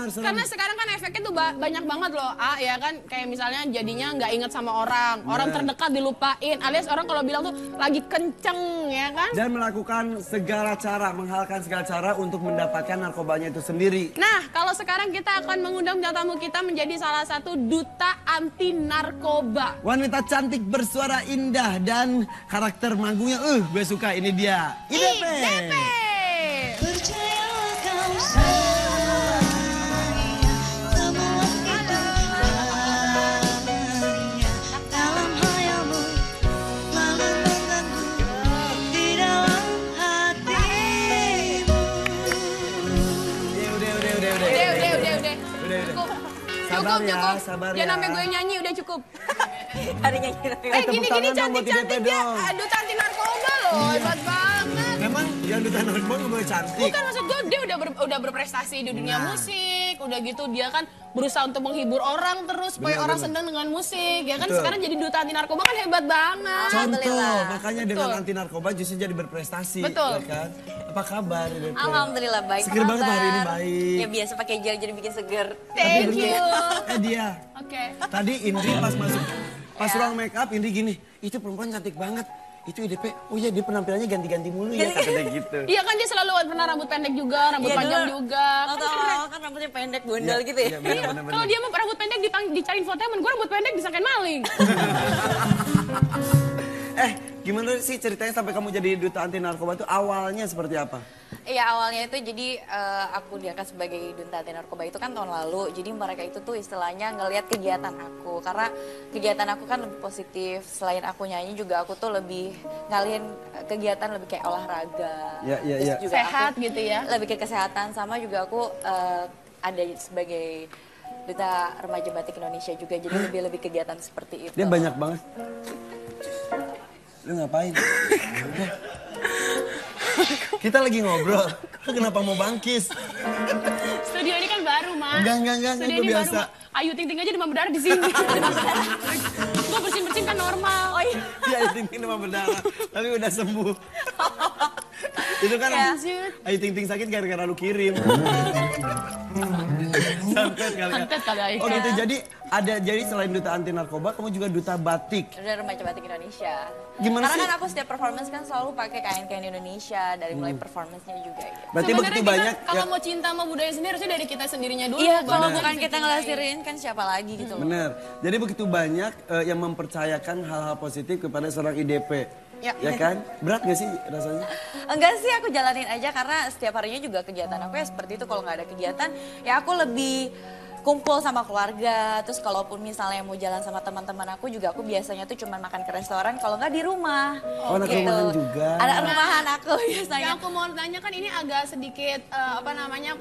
serem. Karena sekarang kan efeknya tuh banyak banget loh. Ya kan kayak misalnya jadinya nggak inget sama orang terdekat dilupain, alias orang kalau bilang tuh lagi kenceng ya kan. Dan melakukan segala cara, menghalalkan segala cara untuk mendapatkan narkobanya itu sendiri. Nah, kalau sekarang kita akan mengundang bintang tamu kita menjadi salah satu duta anti narkoba. Wanita cantik bersuara indah dan karakter manggungnya, gue suka, ini dia. IDP. Sabar ya. Jangan sampai gue nyanyi, udah cukup. Hari nyanyi. Gini cantik-cantik ya. Duta anti narkoba loh, hebat banget. Memang yang duta narkoba gak boleh cantik. Bukan, maksud gue dia udah berprestasi di dunia musik. Udah gitu dia kan berusaha untuk menghibur orang terus supaya orang senang dengan musik. Ya kan sekarang jadi duta anti narkoba kan hebat banget. Contoh, makanya dengan anti narkoba justru jadi berprestasi. Betul. Ya kan? Apa kabar? Alhamdulillah baik. Seger banget hari ini, baik. Ya biasa pakai gel jadi bikin seger. Thank you. Dia. Oke. Tadi Indri pas masuk, pas ruang make up Indri gini, itu perempuan cantik banget. Itu IDP, oh iya dia penampilannya ganti-ganti mulu ya, katanya gitu. Iya kan dia selalu pernah rambut pendek juga, rambut panjang juga. Kan rambutnya pendek, gondal gitu ya. Iya, kalau dia mau rambut pendek dicariin fotonya, gue rambut pendek disangkain maling. Gimana sih ceritanya sampai kamu jadi duta anti narkoba itu awalnya seperti apa? Iya awalnya itu jadi aku diangkat sebagai duta anti narkoba itu kan tahun lalu. Jadi mereka itu tuh istilahnya ngelihat kegiatan aku. Karena kegiatan aku kan lebih positif. Selain aku nyanyi juga aku tuh lebih ngalihin kegiatan lebih kayak olahraga. Iya. Sehat gitu ya? Lebih ke kesehatan sama juga aku ada sebagai duta remaja batik Indonesia juga. Jadi lebih kegiatan seperti itu. Dia banyak banget. Lu ngapain? Kita lagi ngobrol. Lu kenapa mau bangkis? Studio ini kan baru, Ma. Enggak, Studio itu ini biasa. baru, Ayu Ting Ting aja demam berdarah di sini. Gue bersin-bersin kan normal. Oh iya. Iya, Ayu Ting Ting demam berdarah. Tapi udah sembuh. Itu kan Ayu Ting Ting sakit gara-gara lu kirim. Santet kali Ayu. Oh gitu, jadi selain duta anti narkoba, kamu juga duta batik. Duta remaja batik Indonesia. Gimana Karena sih? kan aku setiap performance kan selalu pakai kain-kain Indonesia dari mulai performance-nya juga. Gitu. Berarti begitu banyak. Kalau mau cinta sama budaya sendiri harusnya dari kita sendirinya dulu. Iya, kalau bukan kita ngelasirin kan siapa lagi gitu loh. Bener. Jadi begitu banyak yang mempercayakan hal-hal positif kepada seorang IDP. Ya kan? Berat gak sih rasanya? Enggak sih, aku jalanin aja karena setiap harinya juga kegiatan aku ya seperti itu. Kalau nggak ada kegiatan ya aku lebih kumpul sama keluarga. Terus kalaupun misalnya mau jalan sama teman-teman aku juga aku biasanya tuh cuma makan ke restoran kalau nggak di rumah. Oh, anak rumahan juga. Ada rumahan aku biasanya. Yang aku mau tanya kan ini agak sedikit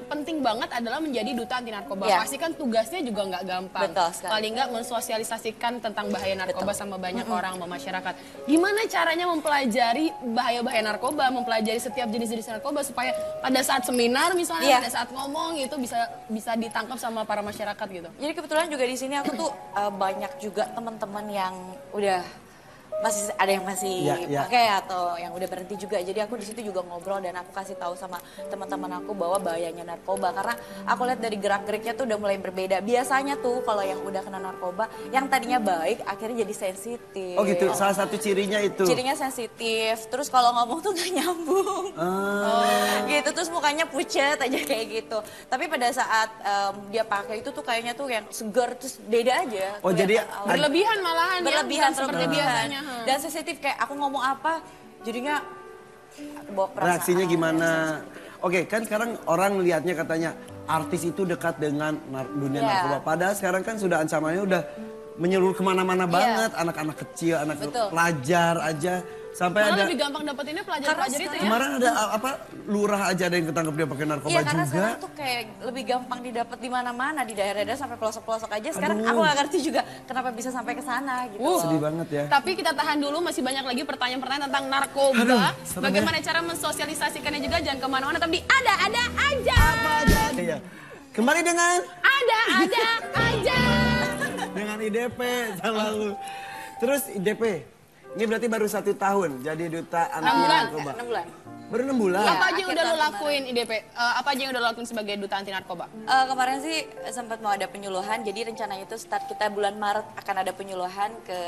penting banget adalah menjadi duta anti narkoba. Ya. Pasti kan tugasnya juga nggak gampang. Betul sekali. Paling nggak mensosialisasikan tentang bahaya narkoba sama banyak orang masyarakat. Gimana caranya mempelajari bahaya-bahaya narkoba, mempelajari setiap jenis-jenis narkoba supaya pada saat seminar misalnya, pada saat ngomong itu bisa ditangkap sama para masyarakat gitu. Jadi kebetulan juga di sini aku tuh banyak juga teman-teman yang udah masih ada yang masih pakai atau yang udah berhenti juga. Jadi aku di situ juga ngobrol dan aku kasih tahu sama teman-teman aku bahwa bahayanya narkoba karena aku lihat dari gerak-geriknya tuh udah mulai berbeda. Biasanya tuh kalau yang udah kena narkoba yang tadinya baik akhirnya jadi sensitif. Oh gitu, salah satu cirinya itu. Cirinya sensitif. Terus kalau ngomong tuh gak nyambung. Gitu terus mukanya pucet aja kayak gitu. Tapi pada saat dia pakai itu tuh kayaknya tuh yang segar terus beda aja. Oh jadi berlebihan malahan berlebihan ya, seperti biasanya. Dan sensitif kayak aku ngomong apa jadinya bawa perasaan. Reaksinya gimana? Oke, kan sekarang orang melihatnya katanya artis itu dekat dengan dunia narkoba. Padahal sekarang kan sudah ancamannya udah menyeluruh kemana-mana banget. Anak-anak kecil, anak pelajar aja. Sampai malah ada lebih gampang dapetinnya pelajar-pelajar itu ya. Kemarin ada lurah aja ada yang ketangkep dia pakai narkoba juga. Iya karena sekarang tuh kayak lebih gampang didapat di mana-mana di daerah-daerah sampai pelosok-pelosok aja. Sekarang aku gak ngerti juga kenapa bisa sampai ke sana gitu. Sedih banget ya. Tapi kita tahan dulu, masih banyak lagi pertanyaan-pertanyaan tentang narkoba. Bagaimana cara mensosialisasikannya juga, jangan kemana-mana. Tapi ada aja. Iya. Kembali dengan ada aja. Dengan IDP selalu. Terus IDP, Ini berarti baru 1 tahun jadi duta anti 6 bulan. narkoba. 6 bulan. Baru 6 bulan? Apa aja yang akhir udah lo tahun lakuin IDP? Apa aja yang udah lo lakuin sebagai duta anti narkoba? Kemarin sih sempat mau ada penyuluhan, jadi rencananya itu start kita bulan Maret akan ada penyuluhan ke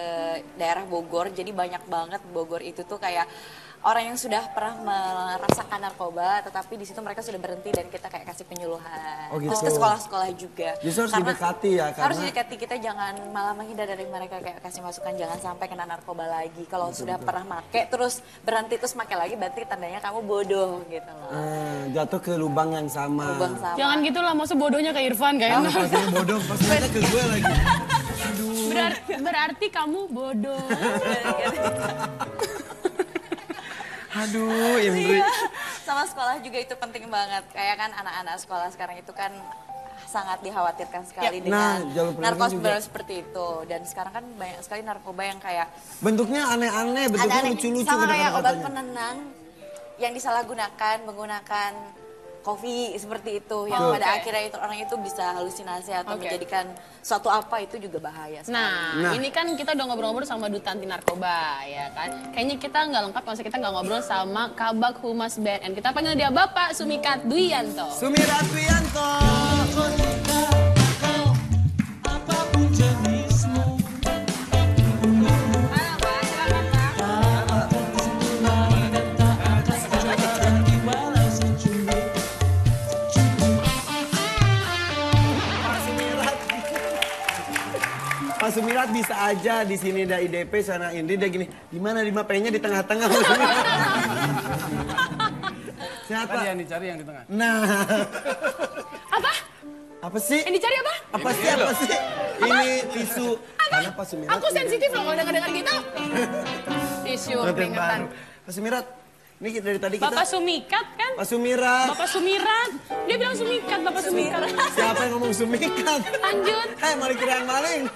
daerah Bogor. Jadi banyak banget Bogor itu tuh kayak orang yang sudah pernah merasakan narkoba, tetapi di situ mereka sudah berhenti dan kita kayak kasih penyuluhan. Oh, gitu. Terus ke sekolah-sekolah juga. Justru harus didekati ya, karena harus didekati, kita jangan malah menghindar dari mereka, kayak kasih masukan jangan sampai kena narkoba lagi. Kalau sudah pernah make terus berhenti terus make lagi, berarti tandanya kamu bodoh gitu loh. Jatuh ke lubang yang sama. Lubang sama. Jangan gitu lah, masa bodohnya ke Irfan kayak. Pastinya bodoh, pastinya ke gue lagi. Berarti kamu bodoh. Aduh, Indri. Iya, sama sekolah juga itu penting banget. Kayak kan anak-anak sekolah sekarang itu kan sangat dikhawatirkan sekali dengan narkoba seperti itu. Dan sekarang kan banyak sekali narkoba yang kayak bentuknya aneh-aneh, bentuknya lucu-lucu. Sama kayak obat penenang yang disalahgunakan, menggunakan kopi seperti itu, yang pada akhirnya itu orang itu bisa halusinasi atau menjadikan suatu apa, itu juga bahaya. Nah, ini kan kita udah ngobrol-ngobrol sama duta anti narkoba, ya kan? Kayaknya kita nggak lengkap kalau kita nggak ngobrol sama Kabag Humas BNN. Kita panggil dia Bapak Sumikat Dwianto. Sumirat Dwianto. Pak Sumirat bisa aja di sini ada IDP, sana Indri, dia gini. Gimana di P-nya di tengah-tengah Pak Sumirat? Siapa? Kan yang dicari yang di tengah. Nah. Apa? Apa sih? Yang dicari apa? Apa sih? Apa sih? Ini tisu. Karena Pak Sumirat. Aku sensitif loh kalau dengar-dengar gitu. Tisu, peringatan. Pak Sumirat, ini dari tadi kita. Bapak Sumikat kan? Pak Sumirat. Bapak Sumirat. Dia bilang Sumikat, Bapak Sumikat. Siapa yang ngomong Sumikat? Lanjut. Maling kirain maling.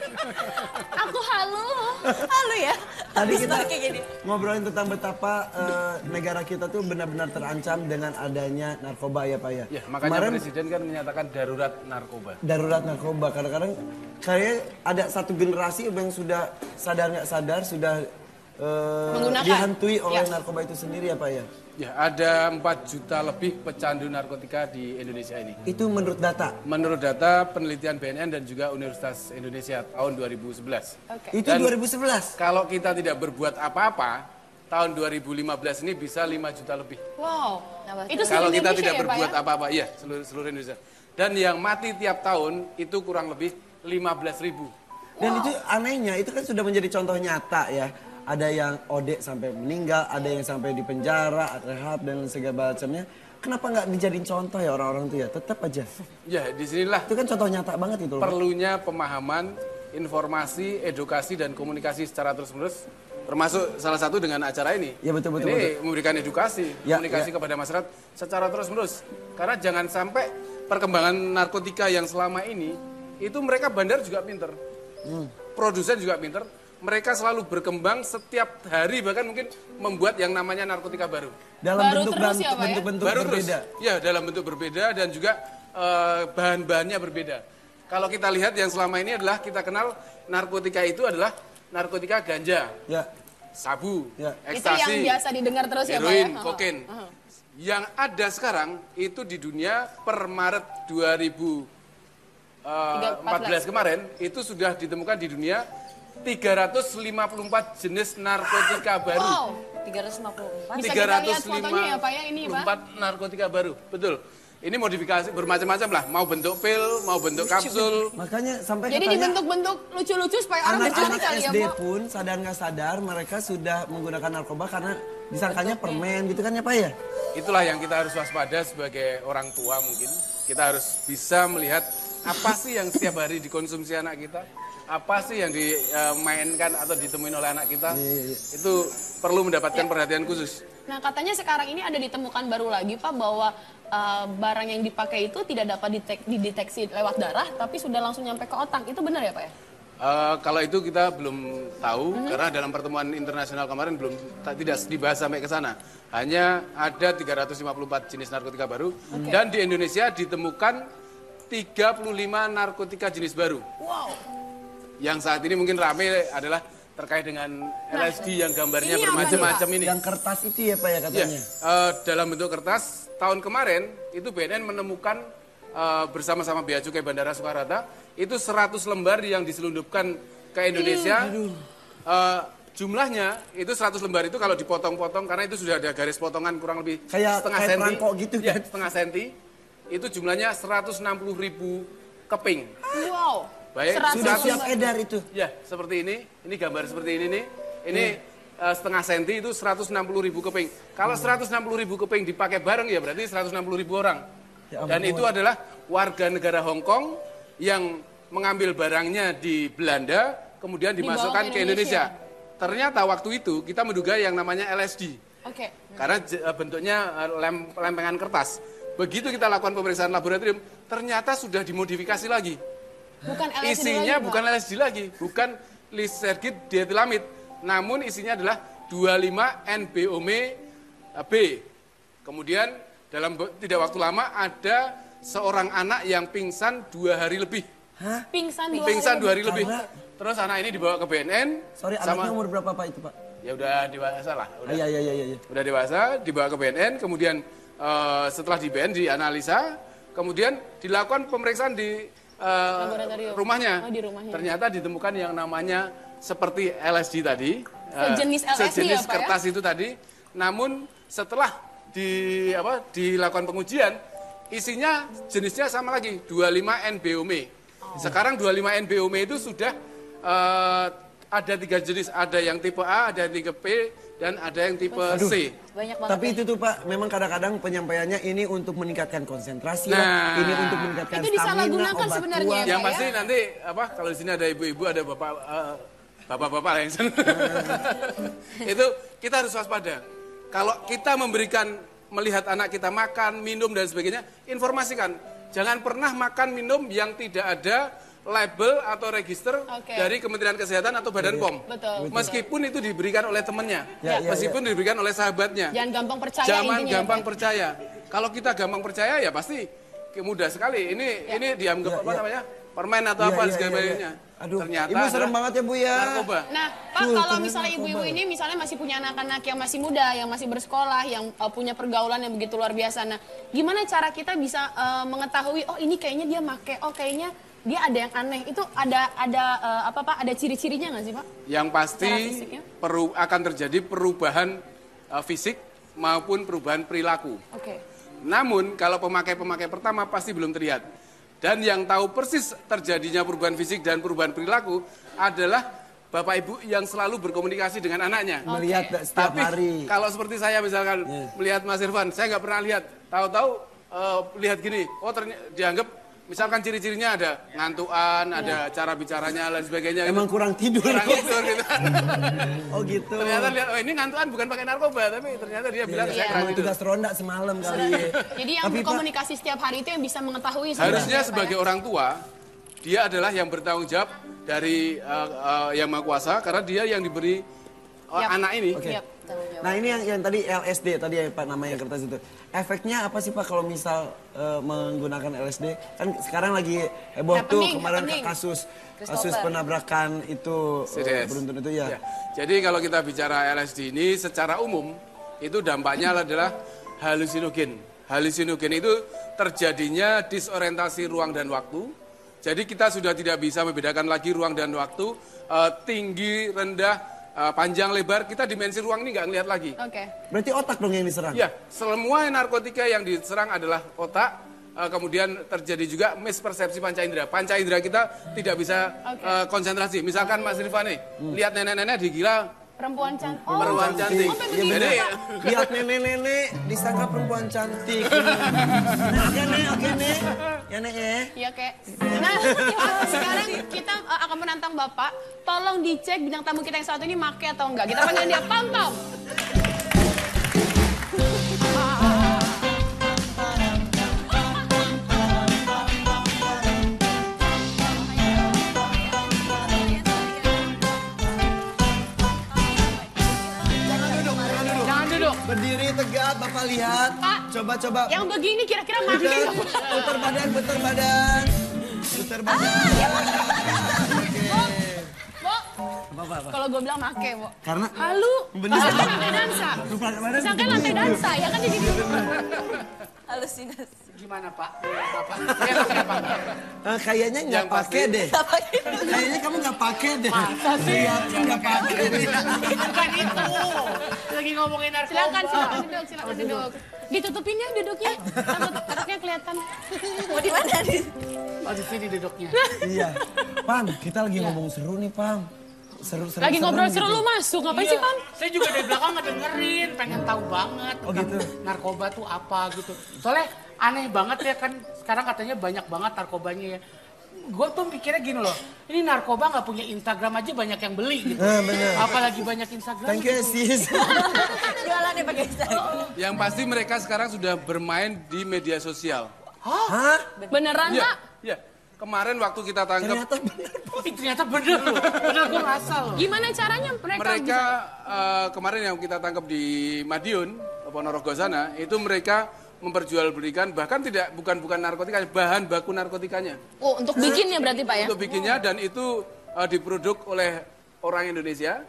Aku halu. Halu ya. Tadi kita kayak gini. ngobrolin tentang betapa negara kita tuh benar-benar terancam dengan adanya narkoba ya Pak ya. Ya, makanya Presiden kan menyatakan darurat narkoba. Darurat narkoba. Kadang-kadang kayak ada satu generasi yang sudah sadar nggak sadar sudah dihantui oleh narkoba itu sendiri ya Pak ya. Ya, ada 4 juta lebih pecandu narkotika di Indonesia ini. Itu menurut data? Menurut data penelitian BNN dan juga Universitas Indonesia tahun 2011. Itu Dan 2011? Kalau kita tidak berbuat apa-apa, tahun 2015 ini bisa 5 juta lebih. Wow. Itu kalau kita Indonesia tidak ya, berbuat Pak, ya? apa-apa, iya seluruh Indonesia. Dan yang mati tiap tahun itu kurang lebih 15.000. Dan itu anehnya, itu kan sudah menjadi contoh nyata ya. Ada yang OD sampai meninggal, ada yang sampai di penjara, rehab dan segala macamnya. Kenapa nggak dijadiin contoh ya orang-orang itu ya? Tetap aja. Ya, disinilah itu kan contoh nyata banget itu. Perlunya pemahaman, informasi, edukasi dan komunikasi secara terus-menerus. Termasuk salah satu dengan acara ini. Ya betul. Ini memberikan edukasi, komunikasi kepada masyarakat secara terus-menerus. Karena jangan sampai perkembangan narkotika yang selama ini itu mereka bandar juga pinter, produsen juga pinter. Mereka selalu berkembang setiap hari, bahkan mungkin membuat yang namanya narkotika baru. Dalam bentuk-bentuk berbeda. Ya, dalam bentuk berbeda dan juga bahan-bahannya berbeda. Kalau kita lihat yang selama ini adalah kita kenal narkotika itu adalah narkotika ganja, sabu, ekstasi, itu yang biasa didengar terus heroin, ya Pak ya? kokain. Yang ada sekarang itu di dunia per Maret 2014 kemarin itu sudah ditemukan di dunia 354 jenis narkotika baru. Wow, 354. Bisa kita lihat fotonya ya Pak ya ini Pak? 354 narkotika baru, betul. Ini modifikasi bermacam-macam lah, mau bentuk pil, mau bentuk kapsul. Makanya sampai jadi dibentuk-bentuk lucu-lucu supaya orang mencuri anak-anak kali ya SD Bu. pun sadar nggak sadar mereka sudah menggunakan narkoba karena disangkanya permen gitu kan ya Pak ya? Itulah yang kita harus waspada sebagai orang tua mungkin. Kita harus bisa melihat apa sih yang setiap hari dikonsumsi anak kita. Apa sih yang dimainkan atau ditemuin oleh anak kita. Itu perlu mendapatkan perhatian khusus. Nah katanya sekarang ini ada ditemukan baru lagi Pak bahwa barang yang dipakai itu tidak dapat dideteksi lewat darah tapi sudah langsung nyampe ke otak. Itu benar ya Pak ya? Kalau itu kita belum tahu karena dalam pertemuan internasional kemarin tidak dibahas sampai ke sana. Hanya ada 354 jenis narkotika baru dan di Indonesia ditemukan 35 narkotika jenis baru. Wow. Yang saat ini mungkin ramai adalah terkait dengan LSD yang gambarnya bermacam-macam ini. Yang kertas itu ya Pak ya katanya? Dalam bentuk kertas, tahun kemarin itu BNN menemukan bersama-sama Bea Cukai Bandara Soekarno-Hatta itu 100 lembar yang diselundupkan ke Indonesia. Jumlahnya itu 100 lembar itu kalau dipotong-potong karena itu sudah ada garis potongan kurang lebih setengah senti. Gitu kan? Ya, setengah senti. Itu jumlahnya 160.000 keping. Wow. Baik, sudah siap edar itu. Ya, seperti ini. Ini gambar seperti ini nih. Ini setengah senti itu 160.000 keping. Kalau 160.000 keping dipakai bareng ya berarti 160.000 orang. Ya, dan itu adalah warga negara Hong Kong yang mengambil barangnya di Belanda kemudian dimasukkan ke Indonesia. Ternyata waktu itu kita menduga yang namanya LSD. Oke. Karena bentuknya lempengan kertas. Begitu kita lakukan pemeriksaan laboratorium, ternyata sudah dimodifikasi lagi. Bukan LSD isinya lagi, bukan LSD lagi, bukan lisergid dietilamid, namun isinya adalah 25-NBOMe-B. Kemudian dalam tidak waktu lama ada seorang anak yang pingsan 2 hari lebih. Hah? Pingsan 2 hari lebih. Terus anak ini dibawa ke BNN. Sorry, anaknya umur berapa Pak itu Pak? Ya udah dewasa lah. Iya. Udah dewasa, dibawa ke BNN, kemudian setelah di BNN dianalisa, kemudian dilakukan pemeriksaan di rumahnya. Di rumahnya. Ternyata ditemukan yang namanya seperti LSD tadi. Sejenis LSD sejenis ya, Pak, kertas itu tadi. Namun setelah dilakukan pengujian, isinya jenisnya sama lagi, 25-NBOMe. Sekarang 25-NBOMe itu sudah ada 3 jenis, ada yang tipe A, ada yang tipe B, dan ada yang tipe C. Banyak banget. Tapi itu tuh Pak, memang kadang-kadang penyampaiannya ini untuk meningkatkan konsentrasi, Nah, ini untuk meningkatkan itu stamina, disalahgunakan obat sebenarnya, kuat. Pak. Yang ya? pasti nanti kalau di sini ada ibu-ibu, ada bapak-bapak yang itu kita harus waspada. Kalau kita melihat anak kita makan, minum dan sebagainya, informasikan. Jangan pernah makan minum yang tidak ada label atau register dari Kementerian Kesehatan atau Badan POM. Betul. Meskipun itu diberikan oleh temannya, meskipun diberikan oleh sahabatnya. Jangan gampang percaya. Jangan gampang percaya. Kalau kita gampang percaya ya pasti mudah sekali. Ini dianggap apa namanya? Permen atau apa sebagainya. Aduh, ternyata Ibu serem banget ya Bu ya. Narkoba. Nah, Pak, kalau misalnya ibu-ibu ini misalnya masih punya anak-anak yang masih muda, yang masih bersekolah, yang punya pergaulan yang begitu luar biasa. Nah, gimana cara kita bisa mengetahui, oh ini kayaknya dia make, oh kayaknya dia ada yang aneh. Itu ada ciri-cirinya nggak sih Pak? Yang pasti akan terjadi perubahan fisik maupun perubahan perilaku. Oke. Namun kalau pemakai pertama pasti belum terlihat. Dan yang tahu persis terjadinya perubahan fisik dan perubahan perilaku adalah Bapak Ibu yang selalu berkomunikasi dengan anaknya. Melihat setiap hari. Kalau seperti saya misalkan melihat Mas Irfan, saya nggak pernah lihat. Tahu-tahu lihat gini, oh dianggap misalkan ciri-cirinya ada ngantuan, ada cara bicaranya dan sebagainya. Emang gitu. kurang tidur. Kurang tidur gitu. Oh gitu. Ternyata lihat, oh ini ngantuan bukan pakai narkoba, tapi ternyata dia bilang saya kurang tidur. Tugas ronda semalam kali. Jadi yang berkomunikasi setiap hari itu yang bisa mengetahui. Harusnya sebagai orang tua, dia adalah yang bertanggung jawab dari Yang Maha Kuasa karena dia yang diberi anak ini. Nah ini yang tadi LSD tadi ya Pak namanya kertas itu. Efeknya apa sih Pak kalau misal menggunakan LSD? Kan sekarang lagi heboh tuh kemarin kasus penabrakan itu beruntun itu ya. Jadi kalau kita bicara LSD ini secara umum itu dampaknya adalah halusinogen. Halusinogen itu terjadinya disorientasi ruang dan waktu. Jadi kita sudah tidak bisa membedakan lagi ruang dan waktu, tinggi, rendah, panjang, lebar, kita dimensi ruang ini nggak ngelihat lagi. Berarti otak dong yang diserang? Ya, semua narkotika yang diserang adalah otak, kemudian terjadi juga mispersepsi panca indera. Panca indera kita tidak bisa konsentrasi. Misalkan Mas Rifani, lihat nenek-nenek dikira perempuan cantik. Perempuan cantik. Jadi lihat nenek-nenek disangka perempuan cantik. Oke nih. Ya nek ya. Iya kek. Nah, sekarang kita akan menantang Bapak. Tolong dicek bintang tamu kita yang satu ini make atau enggak. Kita panggil dia Pam-Pam. Berdiri tegap, Bapak lihat. Pak, coba. Yang begini kira-kira make. Putar badan. Putar badan. Bo, Kalau gue bilang make, Bo. Karena halu. bener. Lantai dansa. Misalkan lantai dansa, ya kan jadi halusinasi. Gimana Pak? Bapak? Kayaknya nggak pakai deh. Kayaknya kamu nggak pakai deh. Masa sih? Kayaknya nggak pakai deh. Bukan itu. Lagi ngomongin narkoba. Silakan duduk. Ditutupin ya duduknya. Takutnya kelihatan. Mau di mana nih? Oh di sini duduknya. Iya. Pam, kita lagi ngomong seru nih, Pam. Seru. Lagi ngobrol seru lu masuk. Ngapain sih, Pam? Saya juga dari belakang ngedengerin, pengen tahu banget gitu. Narkoba tuh apa gitu. Soalnya aneh banget ya kan sekarang katanya banyak banget narkobanya ya. Gue tuh pikirnya gini loh, ini narkoba nggak punya Instagram aja banyak yang beli gitu. Bener. Apalagi banyak Instagram. Thank you, sis. Jualannya pakai Instagram. Yang pasti mereka sekarang sudah bermain di media sosial. Hah? Beneran, Iya, Pak? iya. Kemarin waktu kita tangkap Ternyata bener loh, bener gue ngerasa loh. Gimana caranya mereka bisa? Kemarin yang kita tangkap di Madiun, Ponorogo sana, itu mereka memperjualbelikan bahkan bukan narkotika, bahan baku narkotikanya. Oh, untuk bikinnya berarti, Pak ya? Untuk bikinnya dan itu diproduk oleh orang Indonesia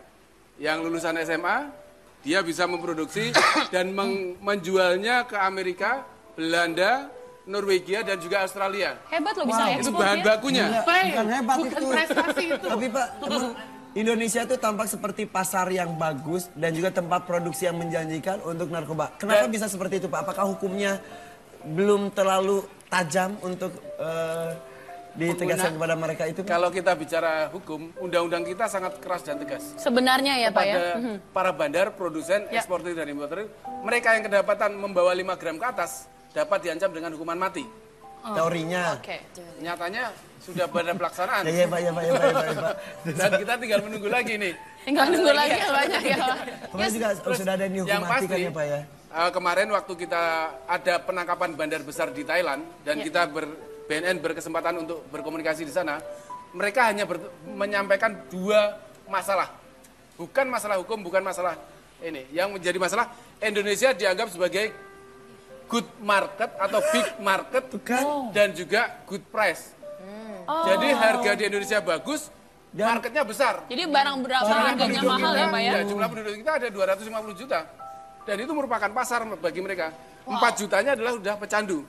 yang lulusan SMA, dia bisa memproduksi dan menjualnya ke Amerika, Belanda, Norwegia dan juga Australia. Hebat loh bisa Itu ekspor bahan ya. bakunya. Bukan hebat Bukan itu. prestasi itu. Tapi Pak, emang Indonesia tuh tampak seperti pasar yang bagus dan juga tempat produksi yang menjanjikan untuk narkoba. Kenapa bisa seperti itu, Pak? Apakah hukumnya belum terlalu tajam untuk ditegaskan kepada mereka itu? Kalau kita bicara hukum, undang-undang kita sangat keras dan tegas. Sebenarnya ya, Pak ya. Pada para bandar, produsen, eksportir dan importer, mereka yang kedapatan membawa 5 gram ke atas dapat diancam dengan hukuman mati. Teorinya. Oke. Nyatanya sudah pada pelaksanaan. Ya, Pak. Dan kita tinggal menunggu lagi nih. Tinggal nunggu lagi ya banyak ya, Pak. Kemarin juga sudah ada yang Yang hukum mati kan pasti, ya, Pak ya? kemarin waktu kita ada penangkapan bandar besar di Thailand dan kita BNN berkesempatan untuk berkomunikasi di sana, mereka hanya menyampaikan 2 masalah. Bukan masalah hukum, bukan masalah ini. Yang menjadi masalah, Indonesia dianggap sebagai good market atau big market dan juga good price. Jadi harga di Indonesia bagus, marketnya besar. Jadi barang berapa harganya mahal ya, Pak ya? Ya, jumlah penduduk kita ada 250 juta. Dan itu merupakan pasar bagi mereka. 4 jutanya adalah udah pecandu.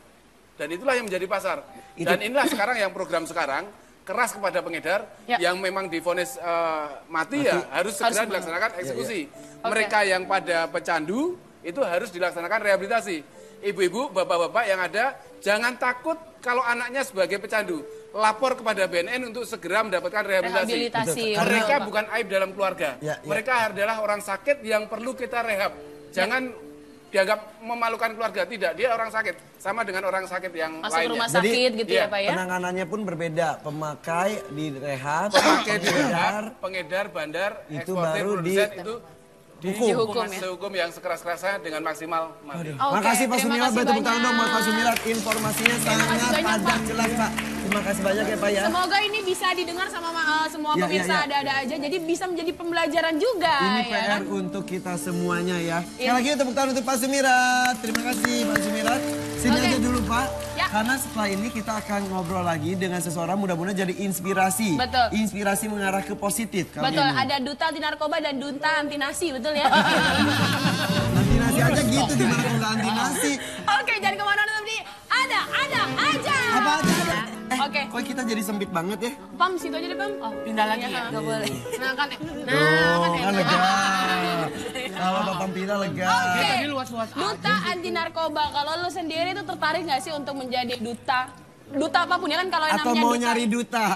Dan itulah yang menjadi pasar. Dan inilah sekarang yang program sekarang keras kepada pengedar yang memang divonis mati ya harus segera dilaksanakan eksekusi. Mereka yang pada pecandu itu harus dilaksanakan rehabilitasi. Ibu-ibu, bapak-bapak yang ada, jangan takut kalau anaknya sebagai pecandu. Lapor kepada BNN untuk segera mendapatkan rehabilitasi. Mereka bukan aib dalam keluarga. Mereka adalah orang sakit yang perlu kita rehab. Jangan dianggap memalukan keluarga. Tidak, dia orang sakit. Sama dengan orang sakit yang masuk lainnya. rumah sakit gitu ya, Pak ya? Penanganannya pun berbeda. Pemakai di rehab, Pemakai di rehab, pengedar, bandar, itu eksportir, baru produsen itu dihukum ya. sehukum yang sekeras-kerasnya dengan maksimal mati. Makasih Pak Sumirat, tepuk tangan dong buat Pak Sumirat. Informasinya sangat banyak, padat Pak. jelas, Pak. Terima kasih banyak ya, Pak ya. Semoga ini bisa didengar sama semua pemirsa ada-ada aja. Jadi bisa menjadi pembelajaran juga. Ini ya PR kan? untuk kita semuanya ya. Sekali lagi tepuk tangan untuk Pak Sumirat. Terima kasih Pak Sumirat. Sini aja dulu Pak. Ya. Karena setelah ini kita akan ngobrol lagi dengan seseorang mudah-mudahan jadi inspirasi. Betul. Inspirasi mengarah ke positif. Kali Betul, ini. ada duta anti narkoba dan duta anti nasi, betul ya? Anti nasi aja gitu, gimana kalau nggak anti nasi? Oke, jangan kemana-mana tetap di ada aja. Apa aja ada? Oke. Kok kita jadi sempit banget ya? Pam, situ aja deh, Pam. Oh, Pindah lagi ya? nggak boleh. Nah, kan Kan lega. Kalau Bapak Pira lega. Oke. Tadi luas-luas Duta anti narkoba. Kalau lu sendiri tuh tertarik nggak sih untuk menjadi duta? Duta apapun ya kan kalau yang Atau namanya mau duta. nyari duta?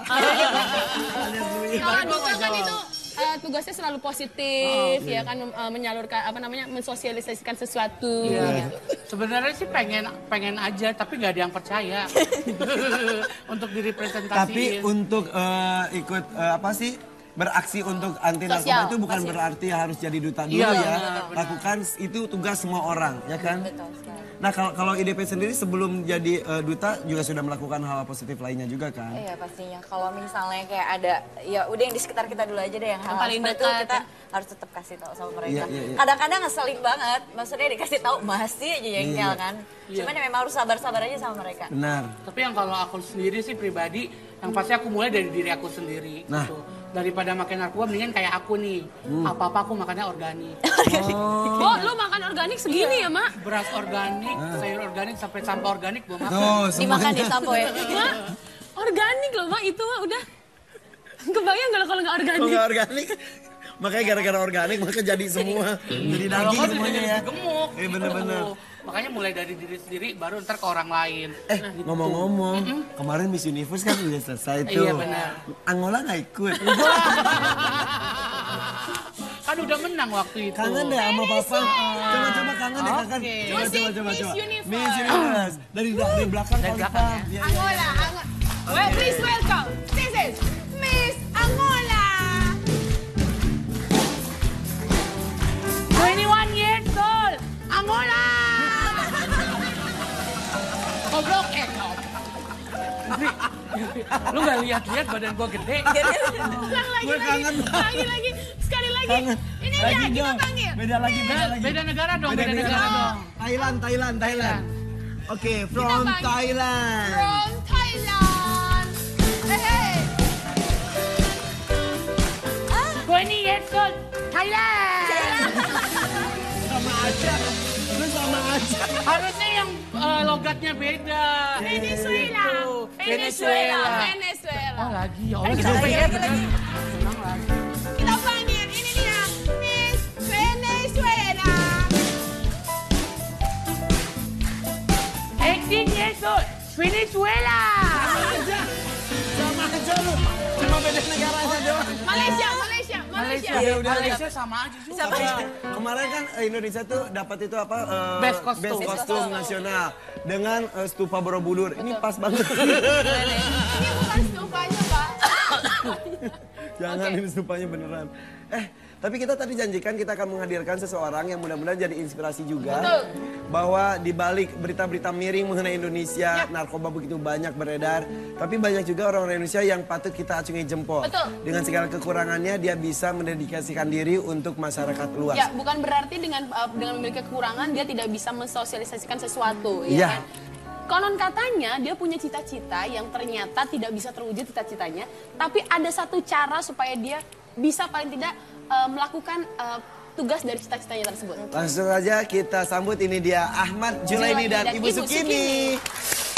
Kalau duta kan itu tugasnya selalu positif, ya kan menyalurkan mensosialisasikan sesuatu. Iya. Gitu. Sebenarnya sih pengen aja, tapi nggak ada yang percaya untuk direpresentasiin. Tapi untuk ikut beraksi untuk anti narkoba itu bukan berarti harus jadi duta dulu Iya, ya. benar. Lakukan itu tugas semua orang, ya kan? Betul sekali. Nah kalau IDP sendiri sebelum jadi duta juga sudah melakukan hal positif lainnya juga kan? Iya pastinya. Kalau misalnya kayak ada, ya udah yang di sekitar kita dulu aja deh yang hal paling seperti itu dekat, kita ya. harus tetap kasih tahu sama mereka. Iya. Kadang-kadang ngeselin banget, maksudnya dikasih tahu masih aja jengkel kan. Iya. Cuman ya memang harus sabar-sabar aja sama mereka. Benar. Tapi yang kalau aku sendiri sih pribadi, yang pasti aku mulai dari diri aku sendiri. Nah. Gitu. daripada makan narkoba mendingan kayak aku nih. Apa-apa aku makannya organik. Oh, lu makan organik segini ya, Mak? Beras organik, sayur organik, sampai sampah organik gua makan. Dimakan di sampo ya. Mak, organik loh, Mak. Itu Mak udah. Kebayang gak kalau nggak organik? Kalau nggak organik, makanya gara-gara organik maka jadi semua. Jadi Kalau daging kan semuanya ya. gemuk. Iya bener-bener. Makanya mulai dari diri sendiri baru ntar ke orang lain. Nah, gitu. Ngomong-ngomong, kemarin Miss Universe kan udah selesai tuh. Iya, benar. Angola nggak ikut. Kan udah menang waktu itu. Kangen deh sama papa. Coba-coba kangen deh kakak. Coba. Miss Universe. Miss Universe. Dari belakang Dari kali belakang Pak. ya. Iya, iya. Angola. Well, please welcome. This is Miss Angola. 21 years old, Angola. Goblok Lu gak lihat-lihat badan gua gede? Lagi, sekali lagi. Ini dia, kita panggil. Beda lagi. Beda negara dong, beda negara dong. Thailand. Oke, from panggil. Thailand. From Thailand. Hey. 20 years old, Thailand. Sama aja. Lu sama aja. Harusnya yang logatnya beda. Venezuela. Oh lagi, ya Allah. Senang lagi. Kita panggil, ini dia, Miss Venezuela. 18 years old, Venezuela. Sama aja lu. Cuma beda negara aja doang. Malaysia. Malaysia sama aja juga. Kemarin kan Indonesia tuh dapat itu apa? Best kostum nasional dengan stupa Borobudur. Ini pas banget. Ini bukan stupanya, Pak. Jangan ini stupanya beneran. Tapi kita tadi janjikan kita akan menghadirkan seseorang yang mudah-mudahan jadi inspirasi juga. Betul. Bahwa di balik berita-berita miring mengenai Indonesia, narkoba begitu banyak beredar. Tapi banyak juga orang Indonesia yang patut kita acungi jempol. Betul. Dengan segala kekurangannya dia bisa mendedikasikan diri untuk masyarakat luas. Ya, bukan berarti dengan memiliki kekurangan dia tidak bisa mensosialisasikan sesuatu, Iya. ya kan? Konon katanya dia punya cita-cita yang ternyata tidak bisa terwujud cita-citanya, tapi ada satu cara supaya dia bisa paling tidak melakukan tugas dari cita-citanya tersebut. Langsung aja kita sambut, ini dia Ahmad Julaini dan Ibu Sukini.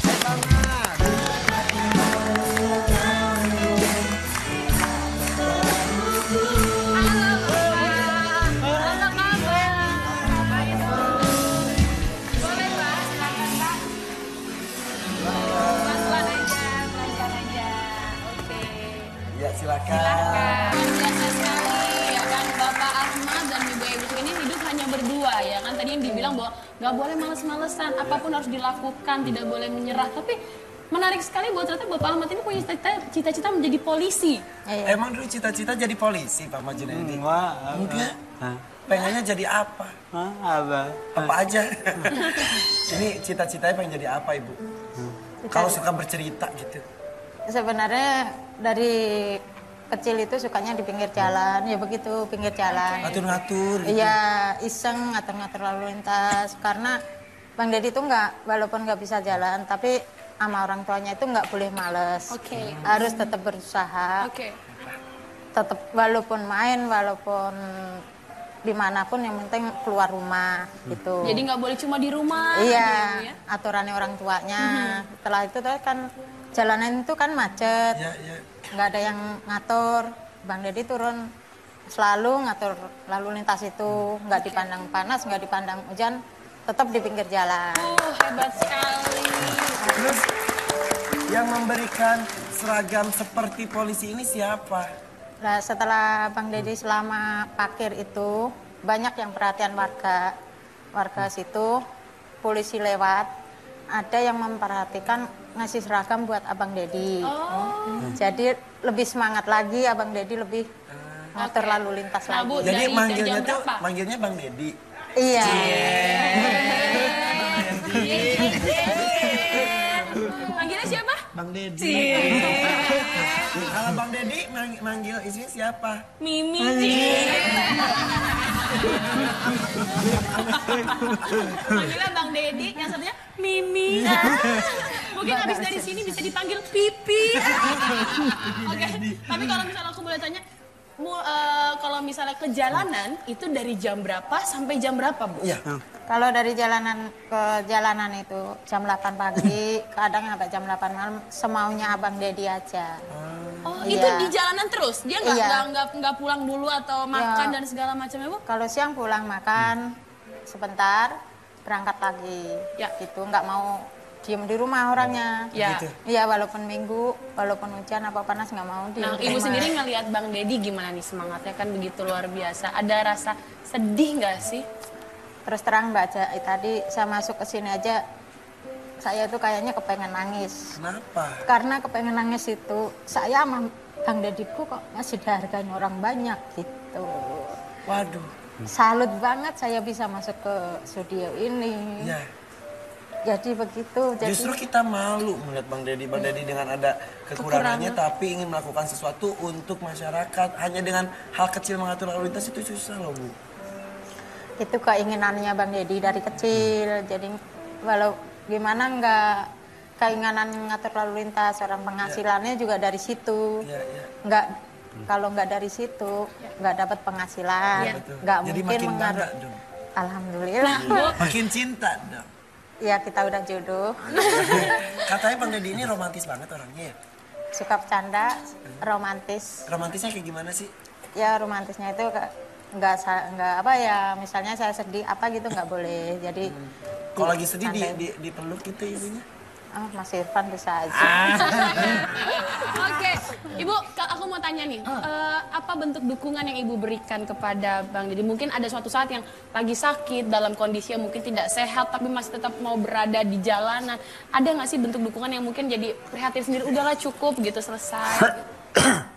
Selamat. Ya silakan. Biasa sekali ya kan, Bapak Ahmad dan Ibu Sukini hidup hanya berdua ya kan. Tadi yang dibilang bahwa nggak boleh males-malesan, apapun harus dilakukan, tidak boleh menyerah. Tapi menarik sekali bahwa ternyata Bapak Ahmad ini punya cita-cita menjadi polisi. Emang dulu cita-cita jadi polisi Pak Majunedi? Enggak. Pengennya jadi apa? Apa aja? Ini cita-citanya pengen jadi apa Ibu? Kalau suka bercerita gitu. Sebenarnya dari kecil itu sukanya di pinggir jalan, ya begitu, pinggir jalan. Ngatur-ngatur gitu. Iya, iseng ngatur-ngatur lalu lintas. Karena Bang Deddy itu walaupun nggak bisa jalan, tapi sama orang tuanya itu nggak boleh males. Oke. Harus tetap berusaha. Oke. Tetap walaupun main, walaupun dimanapun yang penting keluar rumah gitu. Jadi nggak boleh cuma di rumah. Iya, gitu ya. aturannya orang tuanya. Setelah itu tuh kan jalanan itu kan macet. Iya. Nggak ada yang ngatur. Bang Deddy turun selalu ngatur lalu lintas itu, nggak dipandang panas, nggak dipandang hujan, tetap di pinggir jalan. Hebat sekali. Terus yang memberikan seragam seperti polisi ini siapa? Nah, setelah Bang Deddy selama parkir itu banyak yang perhatian warga situ, polisi lewat, ada yang memperhatikan ngasih seragam buat Abang Deddy. Jadi lebih semangat lagi, Abang Deddy lebih ngatur lalu lintas Nah, Bu, lagi. Jadi dari manggilnya jam tuh berapa? manggilnya Bang Deddy. Iya. Manggilnya siapa? Bang Deddy. Kalau Bang Deddy manggil istrinya siapa? Mimi. Manggilnya Bang Deddy, yang satunya Mimi. Mungkin habis dari sini bisa sampai dipanggil pipi. Oke, tapi kalau misalnya aku boleh tanya, kalau misalnya ke jalanan itu dari jam berapa sampai jam berapa, Bu? Iya. Kalau dari jalanan ke jalanan itu jam 8 pagi, kadang sampai jam 8 malam, semaunya Abang Dedi aja. Oh, Iya. itu di jalanan terus? Dia Iya. nggak pulang dulu atau makan dan segala macamnya, Bu? Kalau siang pulang makan sebentar, berangkat lagi. Ya. Gitu, nggak mau diem di rumah orangnya. Ya. Gitu. Iya, walaupun minggu, walaupun hujan apa panas nggak mau diem Nah, di Ibu rumah. sendiri ngelihat Bang Dedi gimana nih semangatnya kan begitu luar biasa. Ada rasa sedih nggak sih? Terus terang Mbak tadi saya masuk ke sini aja, saya tuh kayaknya kepengen nangis. Kenapa? Karena kepengen nangis itu, saya sama Bang Dediku kok masih dihargain orang banyak gitu. Waduh. Salut banget saya bisa masuk ke studio ini. Ya. Jadi begitu. Jadi Justru kita malu melihat Bang Dedi dengan ada kekurangannya tapi ingin melakukan sesuatu untuk masyarakat. Hanya dengan hal kecil mengatur lalu lintas itu susah loh, Bu. itu keinginannya Bang Dedi dari kecil. Jadi walau gimana nggak keinginan ngatur lalu lintas, orang penghasilannya juga dari situ. Nggak, kalau nggak dari situ nggak dapat penghasilan, nggak Jadi mungkin makin bangga mengaruh. dong. Alhamdulillah. Makin cinta dong. Ya kita udah jodoh. Katanya Bang Dedi ini romantis banget orangnya ya? Suka bercanda, romantis. Romantisnya kayak gimana sih? Ya romantisnya itu nggak apa ya, misalnya saya sedih apa gitu nggak boleh. Jadi Kalau lagi sedih dipeluk gitu ibunya? Mas Irfan bisa aja. Oke, Ibu, aku mau tanya nih, apa bentuk dukungan yang Ibu berikan kepada Bang Dedi? Mungkin ada suatu saat yang lagi sakit, dalam kondisi yang mungkin tidak sehat, tapi masih tetap mau berada di jalanan. Ada nggak sih bentuk dukungan yang mungkin jadi prihatin sendiri, udahlah cukup gitu, selesai?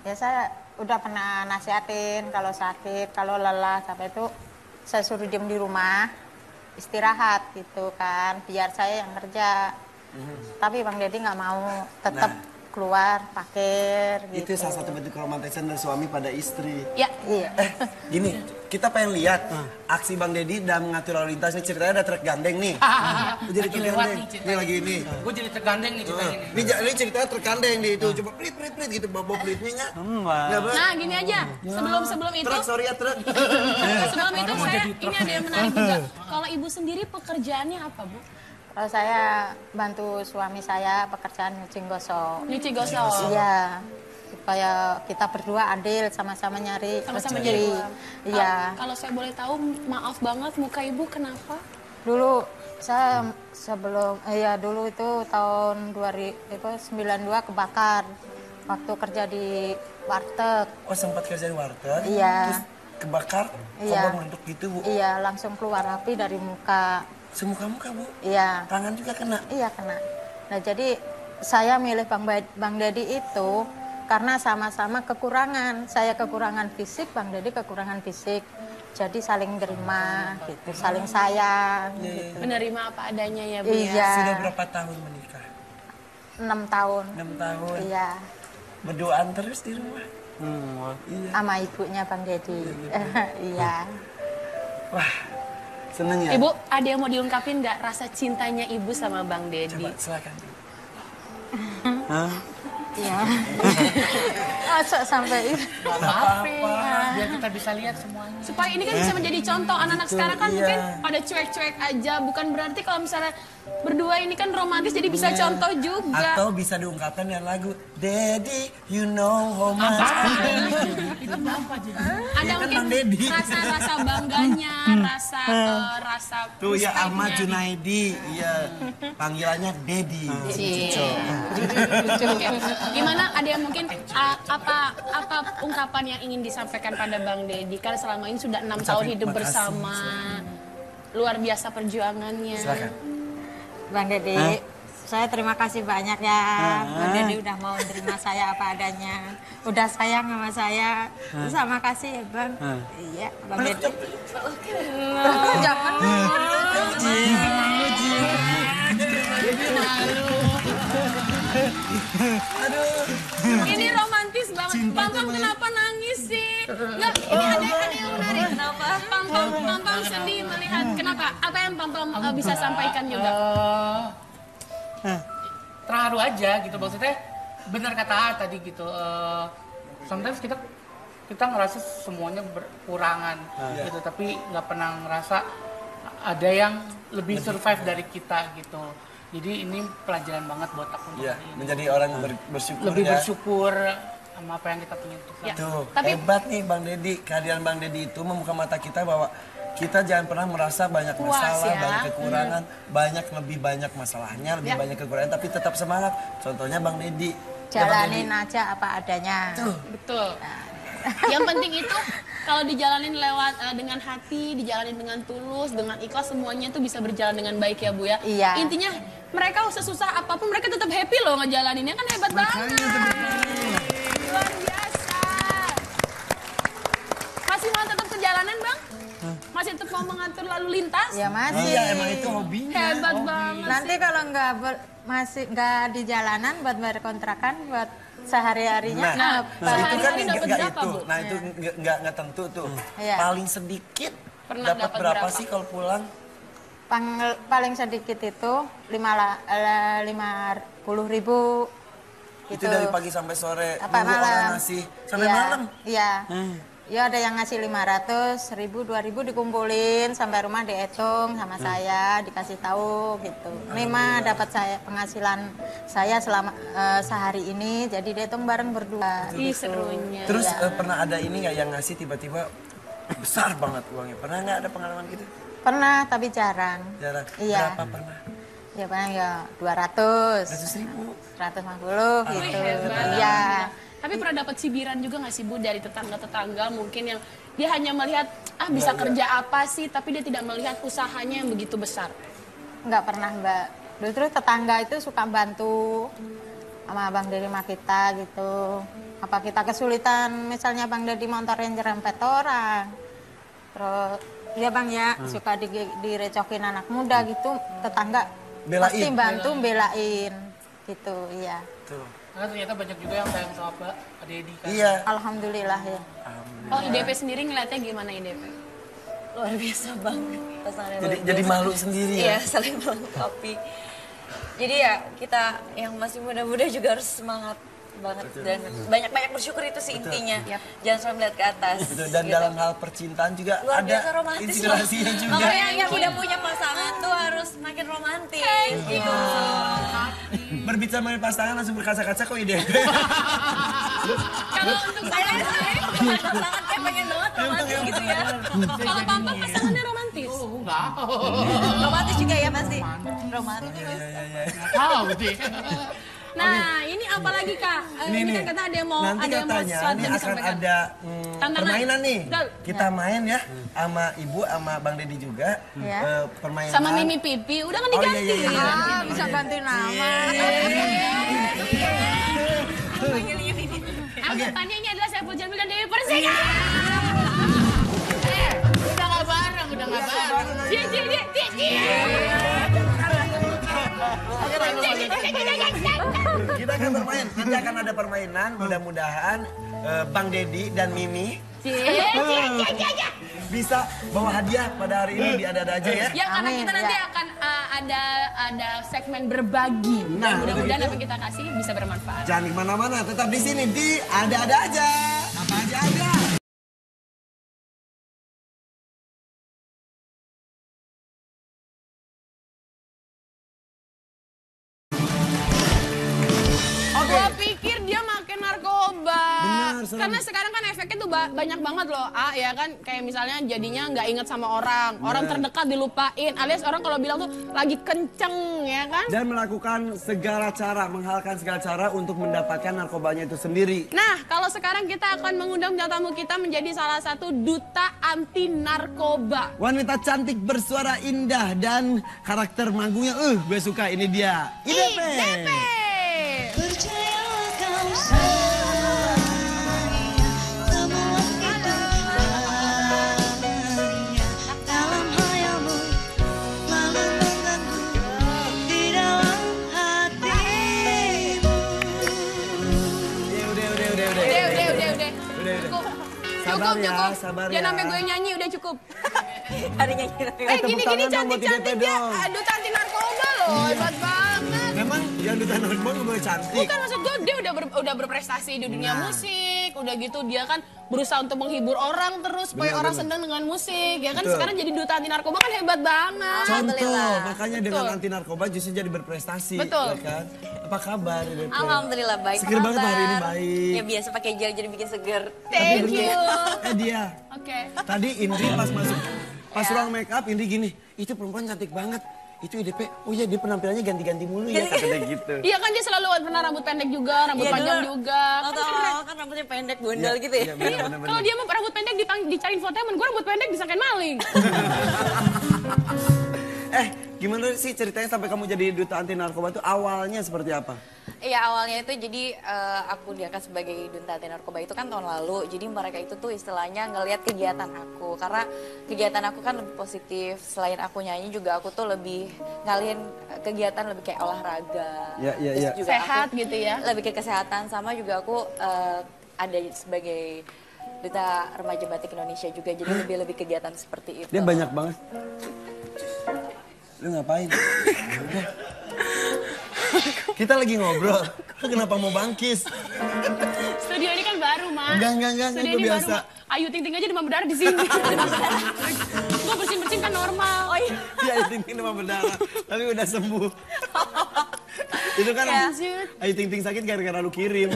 Ya saya udah pernah nasihatin kalau sakit, kalau lelah, sampai itu saya suruh diem di rumah, istirahat gitu kan, biar saya yang kerja. Tapi Bang Dedi nggak mau, tetap keluar parkir gitu. Itu salah satu bentuk romantisan dari suami pada istri. Ya. Iya. Gini, kita pengen lihat aksi Bang Dedi dalam mengatur lalu lintas. Ini ceritanya ada truk gandeng nih. Jadi truk gandeng. Ini lagi ini. Gue jadi tergandeng nih ceritanya nih. Ini ceritanya truk gandeng di itu. Coba plit gitu. Bawa plitnya nggak? Nggak, Bang? Nah, gini aja. Sebelum itu, Truk, sorry ya truk. sebelum itu ini ada yang menarik juga. Kalau Ibu sendiri pekerjaannya apa, Bu? Kalau saya bantu suami saya pekerjaan nyuci gosok. Nyuci gosok. Iya. Supaya kita berdua adil, sama-sama nyari Sama-sama rezeki. jadi uang. Iya. Kalau saya boleh tahu, maaf banget muka Ibu kenapa? Dulu saya sebelum dulu itu tahun 2092 kebakar waktu kerja di warteg. Oh sempat kerja di warteg? Iya. Terus kebakar? Iya. Korban meledak gitu, Bu? Iya, langsung keluar api dari muka. Semuka-muka, Bu? Iya. Tangan juga kena? Iya kena. Nah jadi saya milih Bang Dedi itu karena sama-sama kekurangan. Saya kekurangan fisik, Bang Dedi kekurangan fisik. Jadi saling terima gitu, saling sayang gitu. Menerima apa adanya ya, Bu? Iya. Sudah berapa tahun menikah? 6 tahun. 6 tahun. Iya. Berduaan terus di rumah? Iya. Sama ibunya Bang Dedi. Iya. Wah, seneng ya? Ibu, ada yang mau diungkapin nggak rasa cintanya Ibu sama Bang Dedi? Coba silakan. Iya. Masa sampai itu. Maafin, biar kita bisa lihat semuanya. Supaya ini kan bisa menjadi contoh anak-anak sekarang kan iya. mungkin pada cuek-cuek aja. Bukan berarti kalau misalnya berdua ini kan romantis jadi bisa contoh juga. Atau bisa diungkapkan dengan lagu Daddy, you know how much I love you. Itu apa jadi? Ada kan mungkin Bang Dedi. rasa bangganya, rasa Tuh ya respect-nya. Ahmad Junaidi, iya panggilannya Daddy. Cico. Oke. Gimana ada yang mungkin apa ungkapan yang ingin disampaikan pada Bang Dedi kan selama ini sudah 6 tahun hidup makasih. bersama. Luar biasa perjuangannya. Silakan. Bang Dedi, saya terima kasih banyak ya. Bang Dedi udah mau terima saya apa adanya. Udah sayang sama saya. Terima kasih ya Bang. Iya, Bang Dedi. Jangan. Ini romantis banget. Pampang kenapa nangis sih? Enggak, ini ada yang menarik. Kenapa? Pampang sedih melihat. Kenapa? Apa yang Pampang bisa sampaikan juga? Terharu malu aja gitu, maksudnya benar kata A tadi gitu. Sometimes kita ngerasa semuanya berkurangan gitu, tapi nggak pernah ngerasa ada yang lebih survive dari kita gitu. Jadi ini pelajaran banget buat aku. Iya, menjadi orang bersyukur lebih ya. bersyukur sama apa yang kita punya itu. Ya. Tuh, Tapi hebat nih Bang Deddy. Kehadiran Bang Deddy itu membuka mata kita bahwa kita jangan pernah merasa banyak Puas, masalah, ya. banyak kekurangan, lebih banyak masalahnya, lebih banyak kekurangan, tapi tetap semangat. Contohnya Bang Deddy. Jalanin aja apa adanya. betul. Yang penting itu kalau dijalanin lewat dengan hati, dijalanin dengan tulus, dengan ikhlas, semuanya itu bisa berjalan dengan baik ya Bu ya. Iya. Intinya mereka sesusah apapun mereka tetap happy loh ngejalaninnya, kan hebat banget. Luar biasa. Masih mau tetap perjalanan Bang? Masih tetap mau mengatur lalu lintas? Ya masih. Iya, emang itu hobinya. Hebat banget. Nanti kalau masih nggak di jalanan buat bayar kontrakan buat sehari-harinya. Nah, itu kan sehari-hari dapat nggak berapa, itu. Bu? Nah, itu nggak tentu tuh. Iya. Paling sedikit Pernah dapat dapat berapa berapa? sih kalau pulang? Paling sedikit itu 50.000 Itu dari pagi sampai sore. Apa nunggu malam? orang ngasih sampai Iya, malam. Iya. Ya ada yang ngasih 500, 1.000, 2.000 dikumpulin sampai rumah dihitung sama saya, dikasih tahu gitu. Ini mah dapat saya penghasilan saya selama sehari ini, jadi dihitung bareng berdua. Ih, serunya. Terus pernah ada ini nggak yang ngasih tiba-tiba besar banget uangnya? Pernah nggak ada pengalaman gitu? Pernah tapi jarang. Jarang. Iya. Berapa pernah? Ya paling ya 200, 100.000. 150 gitu. hebat. Iya. Tapi pernah dapat cibiran juga nggak sih Bu dari tetangga-tetangga mungkin yang dia hanya melihat bisa kerja apa sih, tapi dia tidak melihat usahanya yang begitu besar. Nggak pernah Mbak. Justru tetangga itu suka bantu sama Bang Deddy sama kita gitu. Apa kita kesulitan misalnya Bang Deddy motor yang nyerempet orang. Terus ya Bang ya suka direcokin anak muda gitu, tetangga Belain. pasti bantu belain gitu, iya. Tuh. Karena ternyata banyak juga yang sayang sama Pak Deddy kan. Iya. Alhamdulillah ya. Oh IDP sendiri ngeliatnya gimana IDP? Luar biasa banget. Pasangannya luar Jadi biasa. malu sendiri Iya, ya. saling melengkapi. Jadi ya kita yang masih muda-muda juga harus semangat banget dan banyak-banyak bersyukur itu sih intinya. Jangan sampai melihat ke atas. Betul. Dan gitu. dalam hal percintaan juga Luar biasa ada romantis loh. inspirasinya juga. Makanya yang udah punya pasangan tuh harus makin romantis gitu. Berbicara mengenai pasangan langsung berkaca-kaca kok ide. Kalau untuk Saya punya pasangan kayak pengen banget romantis gitu ya. kalau Pampang pasangannya romantis. Oh, enggak. Romantis juga ya pasti. Romantis. Tahu deh. Nah ini apa lagi Kak? Ini kan kata ada yang mau Nanti ada yang mau katanya sesuatu ini akan disampaikan. ada Tantangan. permainan nih. Betul. Kita main ya sama Ibu sama Bang Deddy juga. Ya. Permainan. Sama Mimi Pipi udah kan Oh diganti. iya iya iya. Ah, bisa ganti nama. Anggapannya ini adalah Saiful Jamil dan Dewi Persik. Udah nggak bareng. Kita akan bermain. Nanti akan ada permainan. Mudah-mudahan Bang Deddy dan Mimi bisa bawa hadiah pada hari ini di Ada-Ada Aja ya. Ya karena Amin, kita nanti ya. akan ada segmen berbagi. Nah, Dan mudah-mudahan begitu. apa yang kita kasih bisa bermanfaat. Jangan kemana-mana, tetap di sini di Ada-Ada Aja. Apa aja ada. Gua pikir dia makin narkoba. Benar, serem. Karena sekarang kan efeknya tuh banyak banget loh. Ya kan kayak misalnya jadinya nggak inget sama orang. Orang terdekat dilupain. Alias orang kalau bilang tuh lagi kenceng ya kan. Dan melakukan segala cara, menghalalkan segala cara untuk mendapatkan narkobanya itu sendiri. Nah, kalau sekarang kita akan mengundang tamu kita menjadi salah satu duta anti narkoba. Wanita cantik bersuara indah dan karakter manggungnya gue suka, ini dia. IDP. IDP. Percayalah kau sayang, semua itu bahagia dalam hayalmu, lalu mengganggu di dalam hatimu. Udah. Cukup. Sabar ya, Cukup. sabar Jangan ya. sampai gue nyanyi, udah cukup. Hari nyanyi. tepuk Gini-gini tangan dong buat cantik-cantik IDP dia. dong. Duta anti narkoba loh, hebat banget. banget. Memang yang duta narkoba nggak boleh cantik. Bukan, maksud gue dia udah berprestasi di dunia musik, udah gitu dia kan berusaha untuk menghibur orang terus supaya orang senang dengan musik, ya kan. Betul. Sekarang jadi duta anti narkoba kan hebat banget. Contoh, makanya dengan anti narkoba justru jadi berprestasi, Betul. ya kan? Apa kabar? Alhamdulillah baik. Seger banget hari ini, baik. Ya biasa pakai gel jadi bikin seger. Thank you. Dia. Oke. Tadi Indri pas ruang make up Indri gini, itu perempuan cantik banget. Itu IDP, oh iya dia penampilannya ganti-ganti mulu ya katanya gitu. Iya kan dia selalu pernah rambut pendek juga, rambut panjang juga. Kan rambutnya pendek bondol gitu ya. Iya, bener-bener. Kalau dia mau rambut pendek dicariin infotainment, gue rambut pendek disangkain maling. Gimana sih ceritanya sampai kamu jadi duta anti narkoba itu awalnya seperti apa? Iya awalnya itu jadi aku diangkat sebagai duta anti narkoba itu kan tahun lalu. Jadi mereka itu tuh istilahnya ngelihat kegiatan aku. Karena kegiatan aku kan lebih positif. Selain aku nyanyi juga aku tuh lebih ngalihin kegiatan lebih kayak olahraga. Iya. Juga Sehat aku gitu ya. Lebih ke kesehatan sama juga aku ada sebagai duta remaja batik Indonesia juga. Jadi lebih kegiatan seperti itu. Dia banyak banget. Lu ngapain? Udah. Kita lagi ngobrol. Lu kenapa mau bangkis? Studio ini kan baru, Ma. Enggak, Studio itu ini biasa. baru, Ma. Ayu Ting Ting aja demam berdarah di sini. Gue bersin-bersin kan normal. Oh iya. Iya, Ayu Ting Ting demam berdarah. Tapi udah sembuh. Itu kan Ayu Ting Ting sakit gara-gara lu kirim.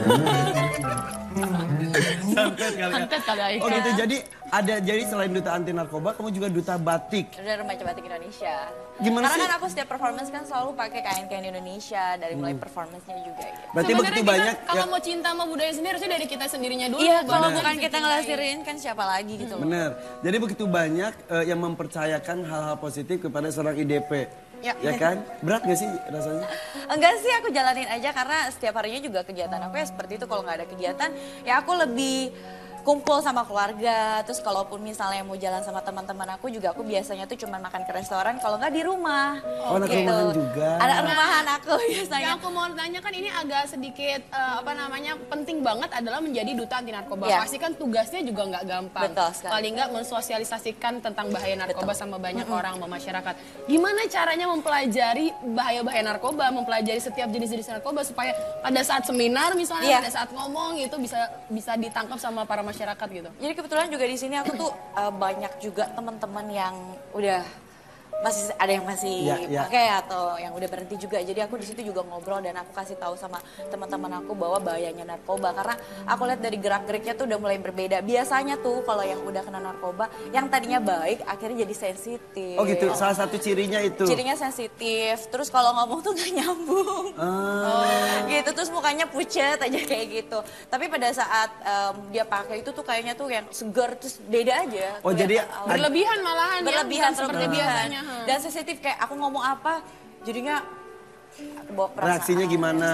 Santet kali Ayu. Oh gitu, jadi selain duta anti narkoba, kamu juga duta batik. Duta remaja batik Indonesia. Gimana Karena sih? kan aku setiap performance kan selalu pakai kain-kain Indonesia dari mulai performance-nya juga gitu. Berarti Sebenarnya begitu kita, banyak kalau ya. mau cinta sama budaya sendiri harusnya dari kita sendirinya dulu. Iya, baru kalau bisa bukan kita dicintai. ngelasirin kan siapa lagi gitu loh. Bener. Jadi begitu banyak yang mempercayakan hal-hal positif kepada seorang IDP. Ya kan? Berat gak sih rasanya? Enggak sih, aku jalanin aja karena setiap harinya juga kegiatan aku ya seperti itu. Kalau nggak ada kegiatan, ya aku lebih kumpul sama keluarga. Terus kalaupun misalnya mau jalan sama teman-teman aku juga aku biasanya tuh cuma makan ke restoran. Kalau nggak di rumah. Oh, anak rumahan juga. Anak rumahan aku biasanya. Yang aku mau tanya kan ini agak sedikit penting banget adalah menjadi duta anti narkoba. Ya. Pasti kan tugasnya juga nggak gampang. Betul sekali. Paling nggak mensosialisasikan tentang bahaya narkoba sama banyak orang, sama masyarakat. Gimana caranya mempelajari bahaya-bahaya narkoba, mempelajari setiap jenis-jenis narkoba supaya pada saat seminar misalnya, pada saat ngomong itu bisa ditangkap sama para masyarakat gitu. Jadi kebetulan juga di sini aku tuh banyak juga teman-teman yang udah masih ada yang masih pakai atau yang udah berhenti juga. Jadi aku di situ juga ngobrol dan aku kasih tahu sama teman-teman aku bahwa bahayanya narkoba karena aku lihat dari gerak-geriknya tuh udah mulai berbeda. Biasanya tuh kalau yang udah kena narkoba yang tadinya baik akhirnya jadi sensitif. Oh gitu, salah satu cirinya itu. Cirinya sensitif. Terus kalau ngomong tuh gak nyambung. Gitu terus mukanya pucet aja kayak gitu. Tapi pada saat dia pakai itu tuh kayaknya tuh yang segar terus beda aja. Oh jadi Berlebihan malahan berlebihan ya, bukan seperti biasanya. Dan sensitif kayak aku ngomong apa jadinya bawa perasaan. reaksinya gimana?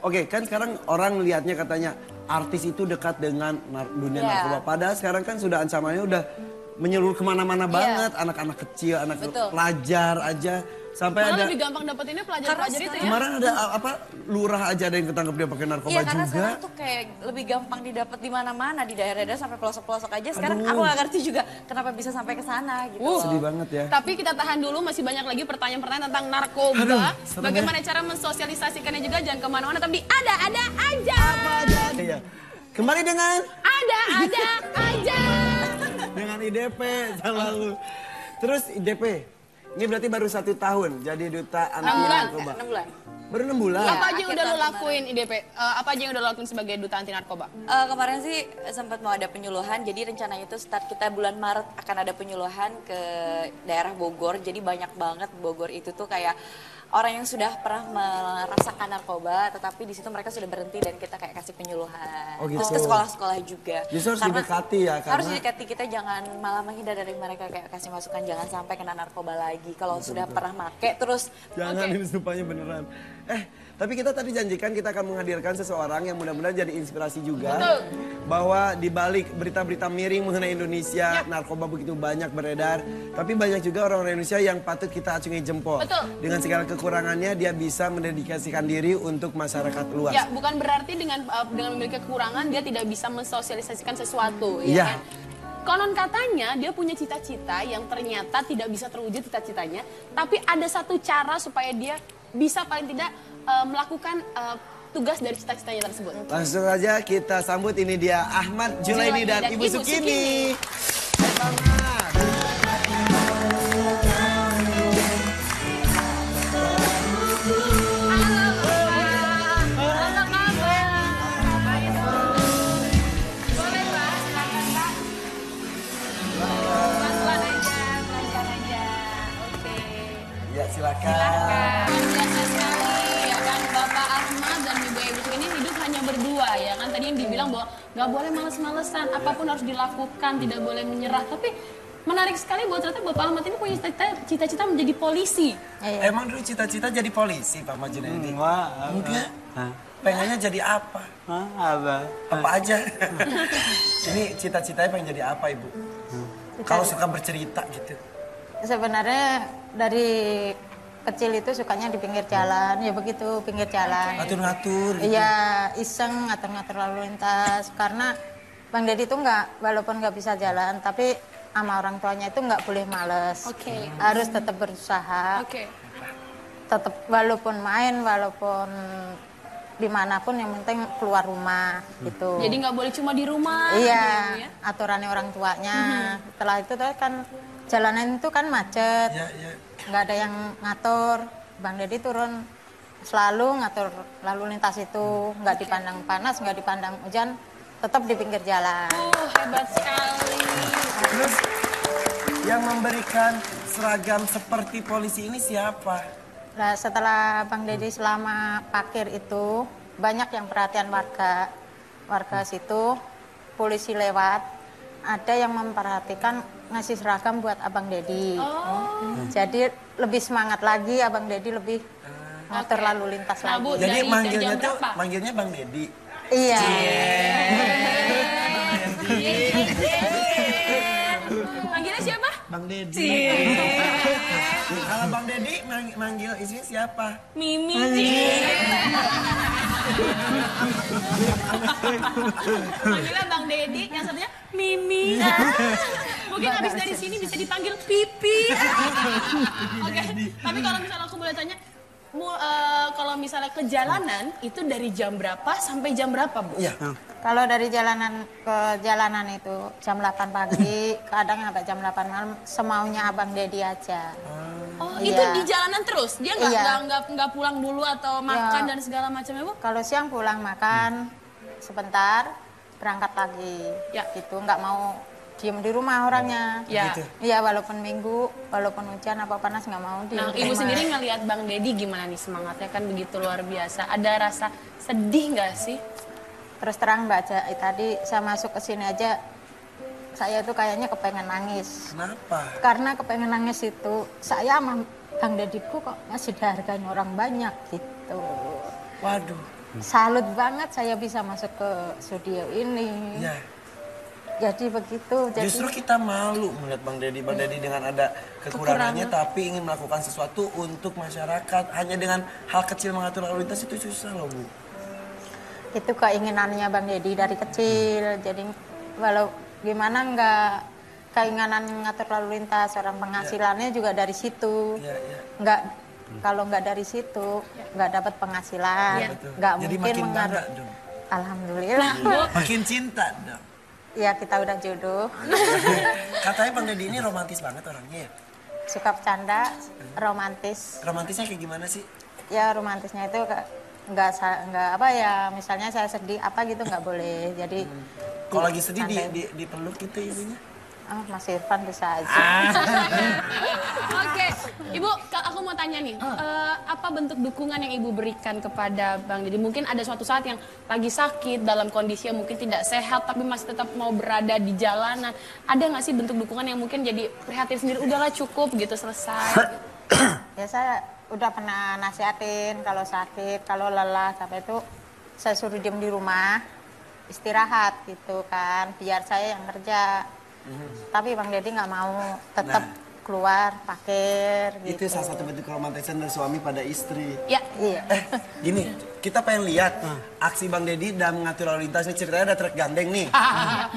Oke, kan sekarang orang lihatnya katanya artis itu dekat dengan dunia narkoba. Padahal sekarang kan sudah ancamannya udah menyeluruh kemana-mana banget. Anak-anak kecil, anak pelajar aja. Sampai Malah ada lebih gampang dapetinnya pelajar-pelajar itu ya. kemarin ada lurah aja ada yang ketangkep dia pakai narkoba Iya karena juga. sekarang tuh kayak lebih gampang didapat di mana-mana di daerah-daerah sampai pelosok-pelosok aja. Sekarang aku gak ngerti juga kenapa bisa sampai ke sana gitu. Sedih banget ya. Tapi kita tahan dulu, masih banyak lagi pertanyaan-pertanyaan tentang narkoba. Bagaimana cara mensosialisasikannya juga, jangan kemana-mana. Tapi ada aja. Iya. Kembali dengan Ada aja. dengan IDP selalu. Terus IDP, ini berarti baru 1 tahun jadi duta anti narkoba. 6 bulan. Baru 6 bulan. Apa aja yang akhir udah lo tahun lakuin IDP? Apa aja yang udah lo lakuin sebagai duta anti narkoba? Kemarin sih sempat mau ada penyuluhan, jadi rencananya itu start kita bulan Maret akan ada penyuluhan ke daerah Bogor. Jadi banyak banget Bogor itu tuh kayak orang yang sudah pernah merasakan narkoba, tetapi di situ mereka sudah berhenti dan kita kayak kasih penyuluhan. Oh gitu. Terus ke sekolah-sekolah juga. Justru harus didekati ya, karena harus didekati, kita jangan malah menghindar dari mereka, kayak kasih masukan jangan sampai kena narkoba lagi. Kalau sudah pernah make terus jangan ini supaya beneran. Tapi kita tadi janjikan kita akan menghadirkan seseorang yang mudah-mudahan jadi inspirasi juga. Betul. Bahwa di balik berita-berita miring mengenai Indonesia, narkoba begitu banyak beredar. Tapi banyak juga orang-orang Indonesia yang patut kita acungi jempol. Betul. Dengan segala kekurangannya dia bisa mendedikasikan diri untuk masyarakat luas. Ya, bukan berarti dengan memiliki kekurangan dia tidak bisa mensosialisasikan sesuatu. Iya. Ya kan? Konon katanya dia punya cita-cita yang ternyata tidak bisa terwujud cita-citanya. Tapi ada satu cara supaya dia bisa paling tidak melakukan tugas dari cita-citanya tersebut. Langsung aja kita sambut, ini dia Ahmad Julaini dan Ibu Sukini. Selamat. Ya silakan. Biasa sekali ya kan, Bapak Ahmad dan Ibu Sukini hidup hanya berdua ya kan. Tadi yang dibilang bahwa nggak boleh males-malesan, apapun harus dilakukan, tidak boleh menyerah. Tapi menarik sekali bahwa ternyata Bapak Ahmad ini punya cita-cita menjadi polisi. Emang dulu cita-cita jadi polisi Pak Ahmad Julaini? Enggak. Pengennya jadi apa? Apa aja. Ini cita-citanya pengen jadi apa Ibu? Kalau suka bercerita gitu. Sebenarnya dari kecil itu sukanya di pinggir jalan, ya begitu, pinggir jalan. Ngatur-ngatur gitu. Iya, iseng ngatur-ngatur lalu lintas. Karena Bang Deddy itu walaupun nggak bisa jalan, tapi sama orang tuanya itu nggak boleh males. Harus tetap berusaha. Tetap walaupun main, walaupun dimanapun yang penting keluar rumah gitu. Jadi nggak boleh cuma di rumah. Iya, gitu ya. aturannya orang tuanya. Setelah itu kan jalanan itu kan macet. Nggak ada yang ngatur. Bang Deddy turun selalu ngatur lalu lintas itu, nggak dipandang panas, nggak dipandang hujan, tetap di pinggir jalan. Hebat sekali. Terus yang memberikan seragam seperti polisi ini siapa? Nah, setelah Bang Deddy selama parkir itu, banyak yang perhatian warga situ, polisi lewat, ada yang memperhatikan ngasih seragam buat Abang Deddy. Jadi lebih semangat lagi, Abang Deddy lebih ngatur lalu lintas lagi. Jadi manggilnya Bang Deddy. Iya. Manggilnya siapa? Bang Deddy. Kalau Bang Deddy manggil istri siapa? Mimi. Manggilnya Bang Deddy, yang satunya Mimi. Mungkin habis dari sini bisa dipanggil Pipi. Oke, tapi kalau misalnya aku boleh tanya, kalau misalnya ke jalanan itu dari jam berapa sampai jam berapa, Bu? Iya. Kalau dari jalanan ke jalanan itu jam 8 pagi, kadang sampai jam 8 malam, semaunya Abang Deddy aja. Oh, Iya. itu di jalanan terus? Dia nggak pulang dulu atau makan dan segala macamnya, Bu? Kalau siang pulang makan sebentar, berangkat lagi. Ya. Gitu, nggak mau diem di rumah orangnya. Ya. Iya, walaupun minggu, walaupun hujan apa panas nggak mau diem Nah, di Ibu rumah. sendiri ngelihat Bang Deddy gimana nih semangatnya, kan begitu luar biasa. Ada rasa sedih nggak sih? Terus terang Mbak aja, tadi saya masuk ke sini aja, saya tuh kayaknya kepengen nangis. Kenapa? Karena kepengen nangis itu, saya sama Bang Deddyku kok masih dihargain orang banyak gitu. Waduh. Salut banget saya bisa masuk ke studio ini. Ya. Jadi begitu. Jadi Justru kita malu melihat Bang Deddy. Bang Deddy dengan ada kekurangannya tapi ingin melakukan sesuatu untuk masyarakat. Hanya dengan hal kecil mengatur lalu lintas itu susah loh, Bu. itu keinginannya Bang Deddy dari kecil. Jadi walau gimana nggak keinginan ngatur lalu lintas, orang penghasilannya juga dari situ. Nggak, kalau nggak dari situ nggak dapat penghasilan, nggak Jadi mungkin makin mengaruh. bangga dong. Alhamdulillah. Makin cinta dong. Ya kita udah jodoh. Katanya Bang Deddy ini romantis banget orangnya ya? Suka bercanda, romantis. Romantisnya kayak gimana sih? Ya romantisnya itu nggak apa ya, misalnya saya sedih apa gitu nggak boleh. Jadi kalau lagi sedih dipeluk gitu ibunya? Oh, Mas Irfan bisa aja. Oke, Ibu, aku mau tanya nih, apa bentuk dukungan yang Ibu berikan kepada Bang Deddy? Mungkin ada suatu saat yang lagi sakit, dalam kondisi yang mungkin tidak sehat, tapi masih tetap mau berada di jalanan. Ada nggak sih bentuk dukungan yang mungkin jadi prihatin sendiri, udahlah cukup gitu, selesai? Ya saya udah pernah nasihatin kalau sakit, kalau lelah, sampai itu saya suruh diem di rumah, istirahat gitu kan, biar saya yang kerja. Tapi Bang Deddy nggak mau, tetap keluar parkir Itu gitu. salah satu bentuk keromantisan dari suami pada istri. Ya. Iya. Gini, kita pengen lihat aksi Bang Deddy dalam mengatur lalu lintas. Ini ceritanya ada truk gandeng nih.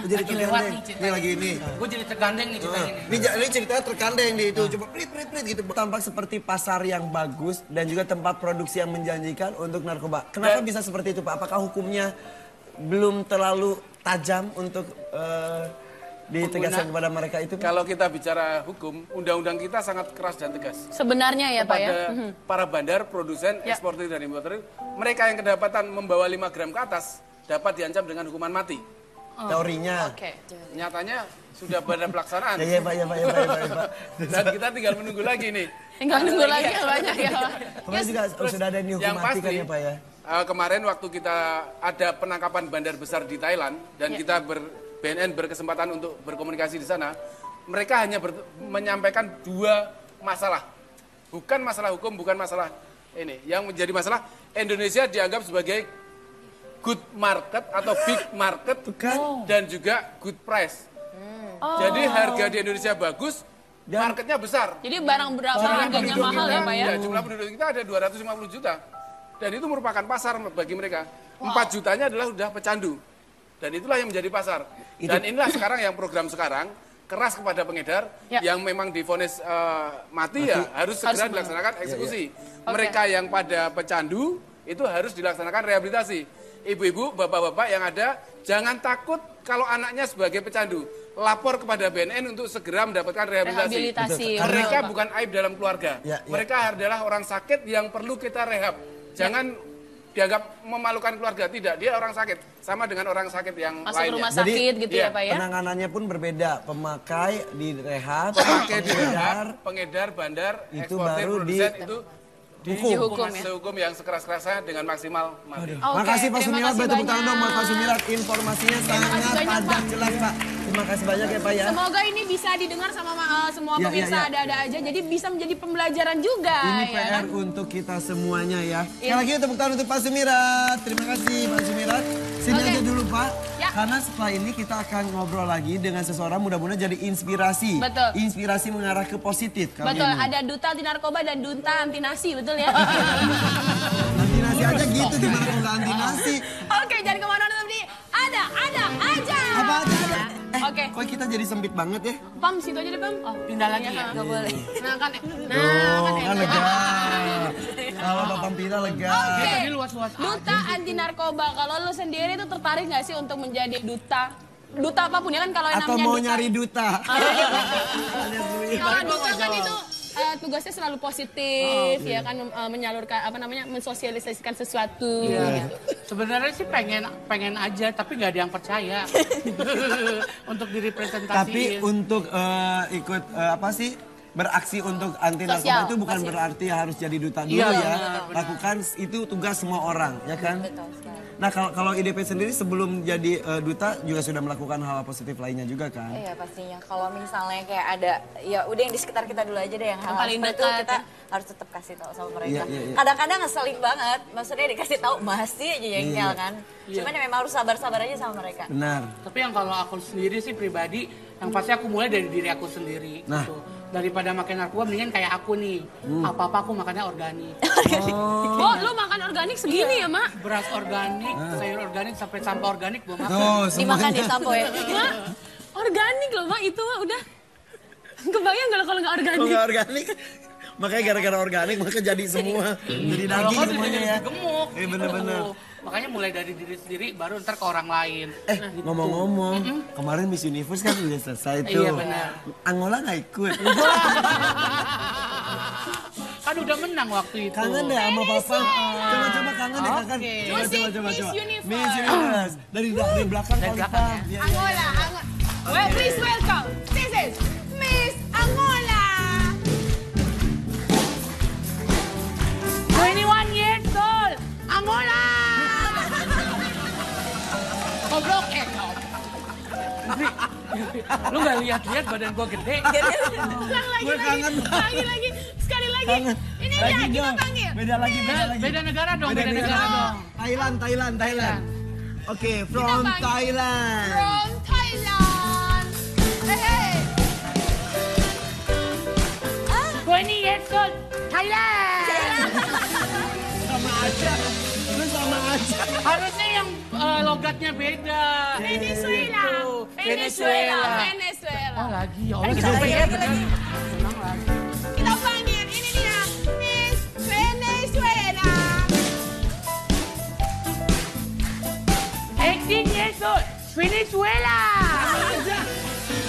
Jadi truk lewat gandeng. nih Ini ceritanya. lagi ini. Gue jadi tergandeng nih ceritanya nih. Ini ceritanya truk gandeng di itu. Coba plit gitu. Tampak seperti pasar yang bagus dan juga tempat produksi yang menjanjikan untuk narkoba. Kenapa bisa seperti itu, Pak? Apakah hukumnya belum terlalu tajam untuk ditegaskan kepada mereka itu, Pak? Kalau kita bicara hukum, undang-undang kita sangat keras dan tegas. Sebenarnya ya Pak ya. Kepada para bandar, produsen, eksportir dan importer, mereka yang kedapatan membawa 5 gram ke atas dapat diancam dengan hukuman mati. Teorinya. Oke. Nyatanya sudah pada pelaksanaan. Ya, Pak. Dan kita tinggal menunggu lagi nih. Tinggal nunggu lagi ya banyak ya Pak. Kemarin juga sudah ada ini hukum Yang mati kan pasti, ya, Pak ya? kemarin waktu kita ada penangkapan bandar besar di Thailand dan kita BNN berkesempatan untuk berkomunikasi di sana, mereka hanya menyampaikan 2 masalah. Bukan masalah hukum, bukan masalah ini. Yang menjadi masalah, Indonesia dianggap sebagai good market atau big market dan juga good price. Jadi harga di Indonesia bagus, marketnya besar. Jadi barang berapa harganya mahal ya Pak ya? Ya, jumlah penduduk kita ada 250 juta. Dan itu merupakan pasar bagi mereka. 4 jutanya adalah sudah pecandu. Dan itulah yang menjadi pasar. Dan inilah sekarang yang program sekarang, keras kepada pengedar, yang memang divonis mati ya harus segera dilaksanakan eksekusi. Mereka yang pada pecandu, itu harus dilaksanakan rehabilitasi. Ibu-ibu, bapak-bapak yang ada, jangan takut kalau anaknya sebagai pecandu. Lapor kepada BNN untuk segera mendapatkan rehabilitasi. Mereka bukan aib dalam keluarga. Mereka adalah orang sakit yang perlu kita rehab. Jangan dianggap memalukan keluarga. Tidak, dia orang sakit. Sama dengan orang sakit yang Masuk lainnya. rumah sakit gitu ya Pak ya? Penanganannya pun berbeda. Pemakai direhab, Pemakai direhab, pengedar, bandar, itu eksportir, baru produsen itu dihukum ya? sehukum yang sekeras-kerasnya dengan maksimal mati. Makasih Pak Sumirat, terima tepuk kasih tangan dong buat Pak banyak. Sumirat. Informasinya sangat banyak, padat Pak. jelas Pak. Terima kasih banyak ya Pak ya. Semoga ini bisa didengar sama semua Ya, pemirsa ya, ya. ada-ada aja. Jadi bisa menjadi pembelajaran juga. Ini ya PR kan? untuk kita semuanya ya. Sekali lagi tepuk tangan untuk Pak Sumirat. Terima kasih Pak Sumirat. Sini Oke. aja dulu Pak. Ya. Karena setelah ini kita akan ngobrol lagi dengan seseorang mudah-mudahan jadi inspirasi. Betul. Inspirasi mengarah ke positif kali Betul, ini. ada duta anti narkoba dan duta anti nasi, betul ya? Nanti nasi aja gitu di mana nggak anti nasi. Oke, jangan kemana-mana tetap di ada aja. Apa aja ada. Oke. Kok kita jadi sempit banget ya? Pam, situ aja deh Pam. Oh, Pindah lagi ya? Nggak boleh. Nah kan, Kan enak. lega. Kalau Bapak Pina lega. Oke, Tadi luas-luas duta anti narkoba. Kalau lo sendiri tuh tertarik nggak sih untuk menjadi duta? Duta apapun ya kan kalau yang Atau namanya mau duta. nyari duta. Kalau duta kan itu tugasnya selalu positif, ya kan menyalurkan mensosialisasikan sesuatu. Iya. Gitu. Sebenarnya sih pengen aja, tapi nggak ada yang percaya untuk direpresentasiin. Tapi untuk ikut beraksi untuk anti narkoba Sosial, itu bukan pasti. berarti harus jadi duta dulu Iya, ya. benar. Lakukan itu tugas semua orang, ya kan? Betul sekali. Nah kalau IDP sendiri sebelum jadi duta juga sudah melakukan hal positif lainnya juga kan? Iya pastinya. Kalau misalnya kayak ada, ya udah yang di sekitar kita dulu aja deh yang hal paling seperti itu dekat, kita ya. harus tetap kasih tahu sama mereka. Iya, iya, iya. Kadang-kadang ngeselin banget, maksudnya dikasih tahu masih aja jengkel Iya. kan. Cuman ya memang harus sabar-sabar aja sama mereka. Benar. Tapi yang kalau aku sendiri sih pribadi, yang pasti aku mulai dari diri aku sendiri. Nah. Gitu. Daripada makan narkoba, mendingan kayak aku nih. Apa-apa aku makannya organik. Oh, lu makan organik segini ya, Mak? Beras organik, sayur organik, sampai sampah organik gue makan. Tuh Dimakan di semuanya. sampo ya. Mak, organik loh, Mak. Itu mah udah. Kebayang nggak lo kalau nggak Kalau organik? nggak organik, makanya gara-gara organik maka jadi semua jadi Kalau daging kau semuanya jadi ya. gemuk. Bener-bener. Gitu. Makanya mulai dari diri sendiri, baru ntar ke orang lain. Gitu. Ngomong-ngomong, kemarin Miss Universe kan udah selesai tuh. Iya, benar. Angola nggak ikut. Kan udah menang waktu itu. Kangen deh sama papa. Coba-coba kangen deh kangen. Oke. Coba. Miss Universe. Miss Universe. Dari belakang Dari kalau belakang kita. ya. Iya, iya. Angola, Well, please welcome. This is Miss Angola. 21 years old, Angola! Goblok, lu gak lihat-lihat badan gua gede? Ulang lagi, Gue kangen. lagi. Sekali lagi. Kangen. Ini Lagi dia, kita dong. panggil. Beda lagi. Beda negara dong, beda negara dong. Thailand. Oke, from panggil. Thailand. From Thailand. Hey, hey. 20 years old, Thailand. Sama aja. Lu sama aja. Harusnya yang logatnya beda. Venezuela. Venezuela. Venezuela. Oh lagi, ya Allah Kita kita lagi, ya kita lagi. Kita panggil, ini dia, Miss Venezuela. 18 years old, Venezuela.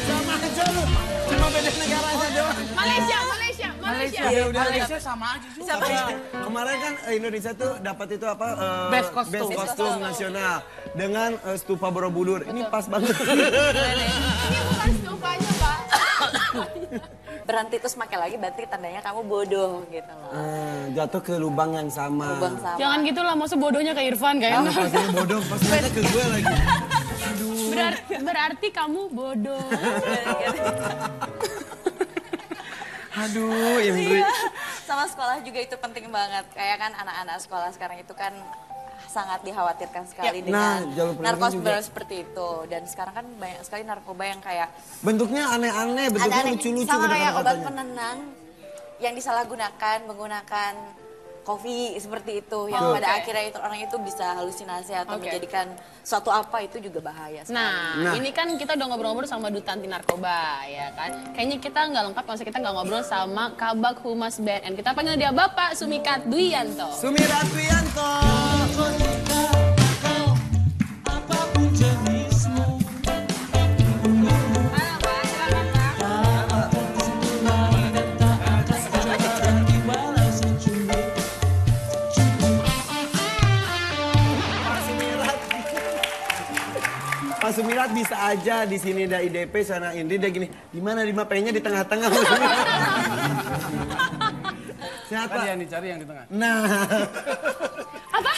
Sama aja lu. Cuma beda negara aja doang. Malaysia, Malaysia, Malaysia. Ya udah, Malaysia sama aja juga. Kemarin kan Indonesia tuh dapat itu apa? Best kostum. Best kostum nasional dengan stupa Borobudur. Ini pas banget. Ini bukan stupanya, Pak. Berhenti terus pakai lagi berarti tandanya kamu bodoh gitu loh. Jatuh ke lubang yang sama. Lubang sama. Jangan gitu lah, masa bodohnya ke Irfan Ah, kayaknya. pastinya bodoh, pastinya ke gue lagi. Berarti kamu bodoh. Aduh, Indri. Iya. Sama sekolah juga itu penting banget. Kayak kan anak-anak sekolah sekarang itu kan sangat dikhawatirkan sekali Nah, dengan jalur pendidikan narkoba juga. seperti itu. Dan sekarang kan banyak sekali narkoba yang kayak Bentuknya aneh-aneh, bentuknya ada lucu-lucu sama kayak obat kadang-kadang. penenang yang disalahgunakan menggunakan kopi seperti itu yang Oh, pada oke. akhirnya itu orang itu bisa halusinasi atau Oke. menjadikan suatu apa itu juga bahaya sekali. Nah, ini kan kita udah ngobrol-ngobrol sama Duta Anti Narkoba, ya kan? Kayaknya kita nggak lengkap kalau kita nggak ngobrol sama Kabag Humas BNN. Kita panggil dia Bapak Sumikat Dwianto. Sumirat Wianto. Apapun jenismu, Halo, Pak. Silakan, Pak. tak akan sejajar dibalas sencuri. Pak Sumirat bisa aja di sini ada IDP, sana Indri, dia gini. Gimana 5P-nya di tengah-tengah? Sehat, Kan Pak? yang dicari yang di tengah. Nah, Apa?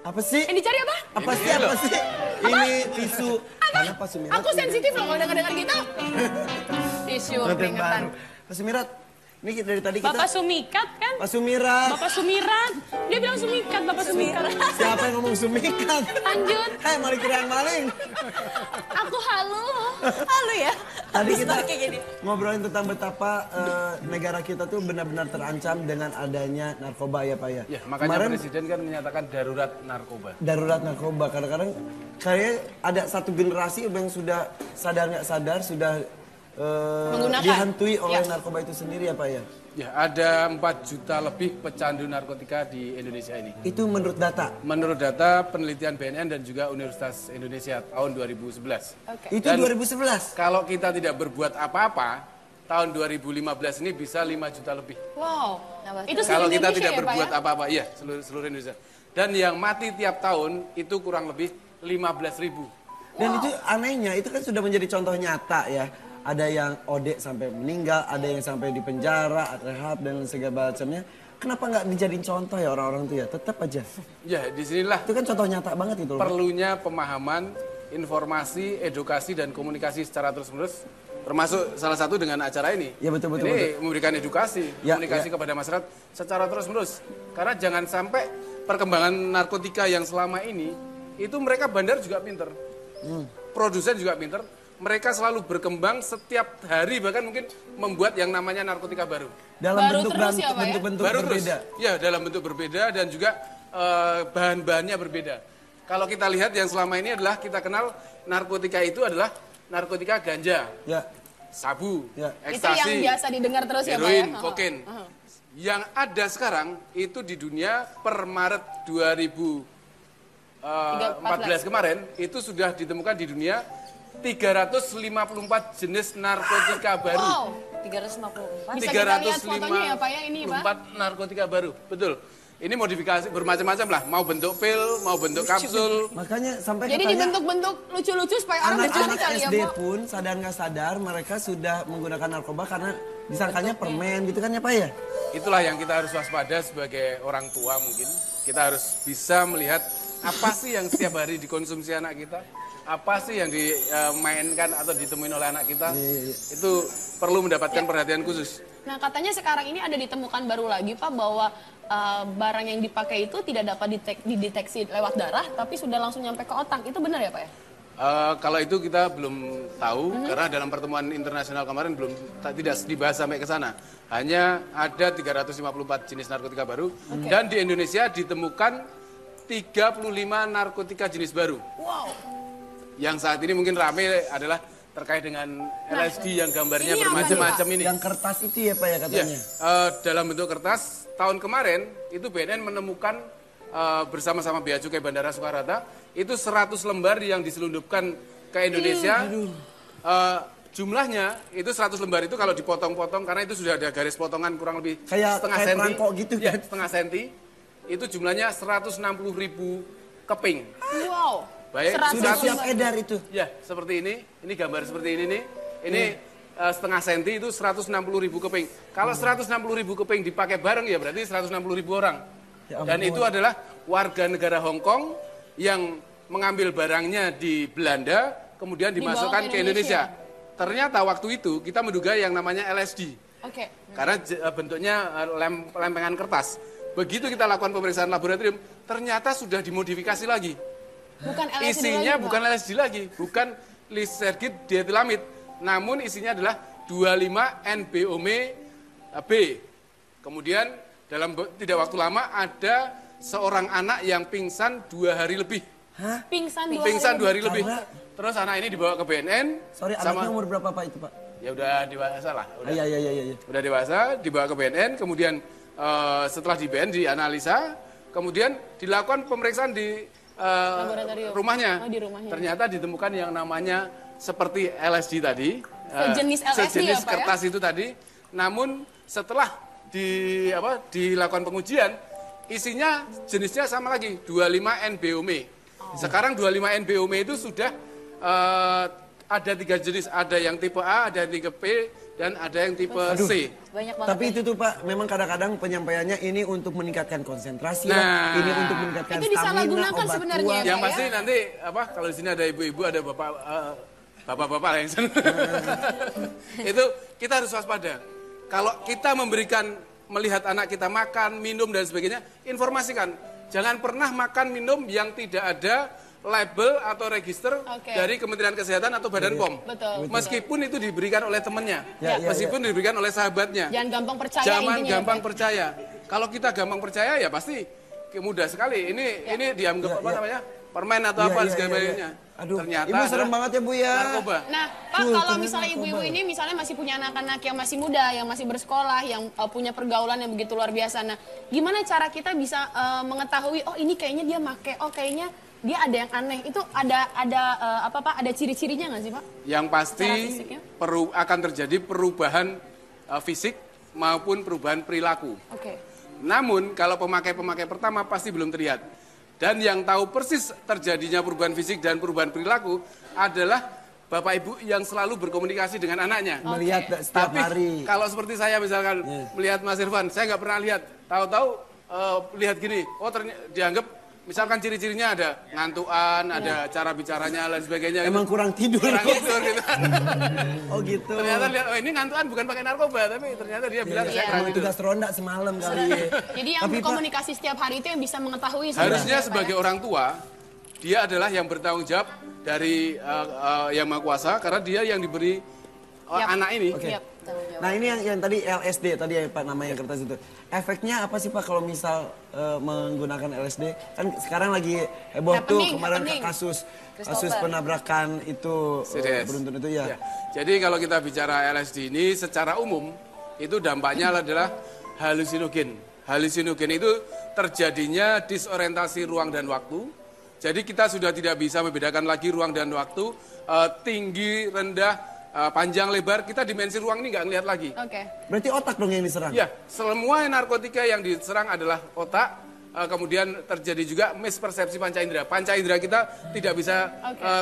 apa sih? Yang dicari apa? Apa sih? Apa sih? Ini tisu. Karena Pak Sumirat. Aku sensitif loh kalau dengar-dengar gitu. Tisu, Konten peringatan. baru. Pak Sumirat, ini dari tadi kita. Bapak Sumikat kan? Pak Sumirat. Bapak Sumirat. Dia bilang Sumikat, Bapak Sumikat. Siapa yang ngomong Sumikat? Lanjut. Hei, maling kira yang maling. Aku halu. Halu ya. Tadi Habis kita pakai gini. ngobrolin tentang betapa negara kita tuh benar-benar terancam dengan adanya narkoba ya Pak ya. Ya, makanya Kemarin Presiden kan menyatakan darurat narkoba. darurat narkoba. Kadang-kadang kayak ada satu generasi yang sudah sadar nggak sadar sudah Menggunakan. dihantui oleh Ya. narkoba itu sendiri ya Pak ya. Ya, ada 4 juta lebih pecandu narkotika di Indonesia ini. Itu menurut data. Menurut data penelitian BNN dan juga Universitas Indonesia tahun 2011. Oke. Itu Dan 2011. Kalau kita tidak berbuat apa-apa, tahun 2015 ini bisa 5 juta lebih. Wow. Itu Kalau seluruh kita Indonesia tidak ya, Pak, berbuat ya? apa-apa, iya seluruh Indonesia. Dan yang mati tiap tahun itu kurang lebih 15.000. Dan itu anehnya, itu kan sudah menjadi contoh nyata ya. Ada yang OD sampai meninggal, ada yang sampai di penjara, rehab dan segala macamnya. Kenapa nggak dijadiin contoh ya orang-orang itu ya? Tetap aja. Ya, disinilah Itu kan contoh nyata banget itu loh. perlunya pemahaman, informasi, edukasi, dan komunikasi secara terus-menerus. Termasuk salah satu dengan acara ini. Ya, betul, betul, Ini betul. memberikan edukasi, Ya, komunikasi ya. kepada masyarakat secara terus-menerus. Karena jangan sampai perkembangan narkotika yang selama ini, itu mereka bandar juga pinter. Produsen juga pinter. Mereka selalu berkembang setiap hari, bahkan mungkin membuat yang namanya narkotika baru. Dalam Baru bentuk terus ya, Pak, ya? bentuk-bentuk Baru berbeda. terus. Ya, dalam bentuk berbeda dan juga bahan-bahannya berbeda. Kalau kita lihat yang selama ini adalah kita kenal narkotika itu adalah narkotika ganja, Ya. sabu, Ya. Itu yang ekstasi, biasa didengar terus ya, Pak, heroin, ya? kokain. Yang ada sekarang itu di dunia per Maret 2014 kemarin itu sudah ditemukan di dunia 354 jenis narkotika baru. Wow. 354. Bisa kita lihat fotonya ya, Pak, ya, ini, Pak? 4 narkotika baru, betul. Ini modifikasi bermacam-macam lah, mau bentuk pil, mau bentuk kapsul. Makanya sampai Jadi katanya dibentuk-bentuk lucu-lucu supaya orang bercuri anak-anak kali ya, SD Bu. pun sadar nggak sadar mereka sudah menggunakan narkoba karena disangkanya permen gitu kan ya Pak ya? Itulah yang kita harus waspada sebagai orang tua mungkin. Kita harus bisa melihat apa sih yang setiap hari dikonsumsi anak kita, apa sih yang dimainkan atau ditemuin oleh anak kita. Itu perlu mendapatkan perhatian khusus. Nah, katanya sekarang ini ada ditemukan baru lagi, Pak, bahwa barang yang dipakai itu tidak dapat dideteksi lewat darah, tapi sudah langsung nyampe ke otak. Itu benar ya, Pak ya? Kalau itu kita belum tahu karena dalam pertemuan internasional kemarin tidak dibahas sampai ke sana. Hanya ada 354 jenis narkotika baru dan di Indonesia ditemukan 35 narkotika jenis baru. Wow. Yang saat ini mungkin ramai adalah terkait dengan LSD yang gambarnya bermacam-macam ini. Yang kertas itu ya Pak ya katanya? Dalam bentuk kertas, tahun kemarin itu BNN menemukan bersama-sama Bea Cukai Bandara Soekarno-Hatta itu 100 lembar yang diselundupkan ke Indonesia. Jumlahnya itu 100 lembar itu kalau dipotong-potong karena itu sudah ada garis potongan kurang lebih setengah senti. Gitu ya, kan? setengah senti. Itu jumlahnya 160.000 keping. Wow. Baik, sudah siap edar itu. Ya, seperti ini. Ini gambar seperti ini nih. Ini setengah senti itu 160.000 keping. Kalau 160.000 keping dipakai bareng ya berarti 160.000 orang. Dan itu adalah warga negara Hong Kong yang mengambil barangnya di Belanda, kemudian dimasukkan ke Indonesia. Ternyata waktu itu kita menduga yang namanya LSD. Oke. Karena bentuknya lempengan kertas. Begitu kita lakukan pemeriksaan laboratorium, ternyata sudah dimodifikasi lagi. Bukan LSD isinya lagi, bukan LSD lagi, bukan lisergid dietilamid, namun isinya adalah 25-NBOMe-B. Kemudian dalam tidak waktu lama ada seorang anak yang pingsan 2 hari lebih. Hah? Pingsan 2 hari lebih. Terus anak ini dibawa ke BNN. Sorry, anaknya umur berapa Pak itu Pak? Ya udah dewasa lah. Iya. Udah dewasa, dibawa ke BNN, kemudian setelah di BNN dianalisa, kemudian dilakukan pemeriksaan di rumahnya. Di rumahnya. Ternyata ditemukan yang namanya seperti LSD tadi. Sejenis LSD sejenis ya, Pak, kertas itu tadi. Namun setelah dilakukan pengujian, isinya jenisnya sama lagi, 25-NBOMe. Sekarang 25-NBOMe itu sudah ada 3 jenis, ada yang tipe A, ada yang tipe B, dan ada yang tipe C. Banyak banget. Tapi itu tuh Pak, memang kadang-kadang penyampaiannya ini untuk meningkatkan konsentrasi, ini untuk meningkatkan itu stamina, disalahgunakan obat sebenarnya. kuat. Yang pasti nanti kalau di sini ada ibu-ibu, ada bapak-bapak yang itu kita harus waspada. Kalau kita melihat anak kita makan, minum dan sebagainya, informasikan. Jangan pernah makan minum yang tidak ada label atau register dari Kementerian Kesehatan atau Badan POM. Betul. Meskipun itu diberikan oleh temannya, meskipun diberikan oleh sahabatnya. Jangan gampang percaya. Jangan gampang percaya. Kalau kita gampang percaya ya pasti mudah sekali. Ini dianggap apa namanya? Permen atau apa sebagainya. Aduh, ternyata Ibu serem banget ya Bu ya. Narkoba. Nah, Pak, kalau misalnya ibu-ibu ini misalnya masih punya anak-anak yang masih muda, yang masih bersekolah, yang punya pergaulan yang begitu luar biasa. Nah, gimana cara kita bisa mengetahui, oh ini kayaknya dia make, oh kayaknya dia ada yang aneh. Itu ada ciri-cirinya nggak sih, Pak? Yang pasti akan terjadi perubahan fisik maupun perubahan perilaku. Oke. Namun kalau pemakai-pemakai pertama pasti belum terlihat. Dan yang tahu persis terjadinya perubahan fisik dan perubahan perilaku adalah bapak ibu yang selalu berkomunikasi dengan anaknya. Melihat setiap hari. Kalau seperti saya misalkan melihat Mas Irfan, saya nggak pernah lihat. Tahu-tahu lihat gini, oh ternyata dianggap misalkan ciri-cirinya ada ngantuan, ada cara bicaranya dan sebagainya. Emang kurang tidur. Kurang tidur gitu. Oh gitu. Ternyata lihat, oh ini ngantuan bukan pakai narkoba, tapi ternyata dia bilang saya kurang tidur. Tugas ronda semalam kali ya. Jadi yang berkomunikasi setiap hari itu yang bisa mengetahui. Harusnya sebagai orang tua, dia adalah yang bertanggung jawab dari Yang Maha Kuasa, karena dia yang diberi anak ini. Nah ini yang tadi LSD tadi ya Pak namanya kertas itu. Efeknya apa sih Pak kalau misal menggunakan LSD? Kan sekarang lagi heboh tuh kemarin kasus penabrakan itu beruntun itu ya. Jadi kalau kita bicara LSD ini secara umum itu dampaknya adalah halusinogen. Halusinogen itu terjadinya disorientasi ruang dan waktu. Jadi kita sudah tidak bisa membedakan lagi ruang dan waktu, tinggi, rendah, panjang lebar, kita dimensi ruang ini nggak ngelihat lagi. Berarti otak dong yang diserang? Ya, semua narkotika yang diserang adalah otak, kemudian terjadi juga mispersepsi panca indera. Panca indera kita tidak bisa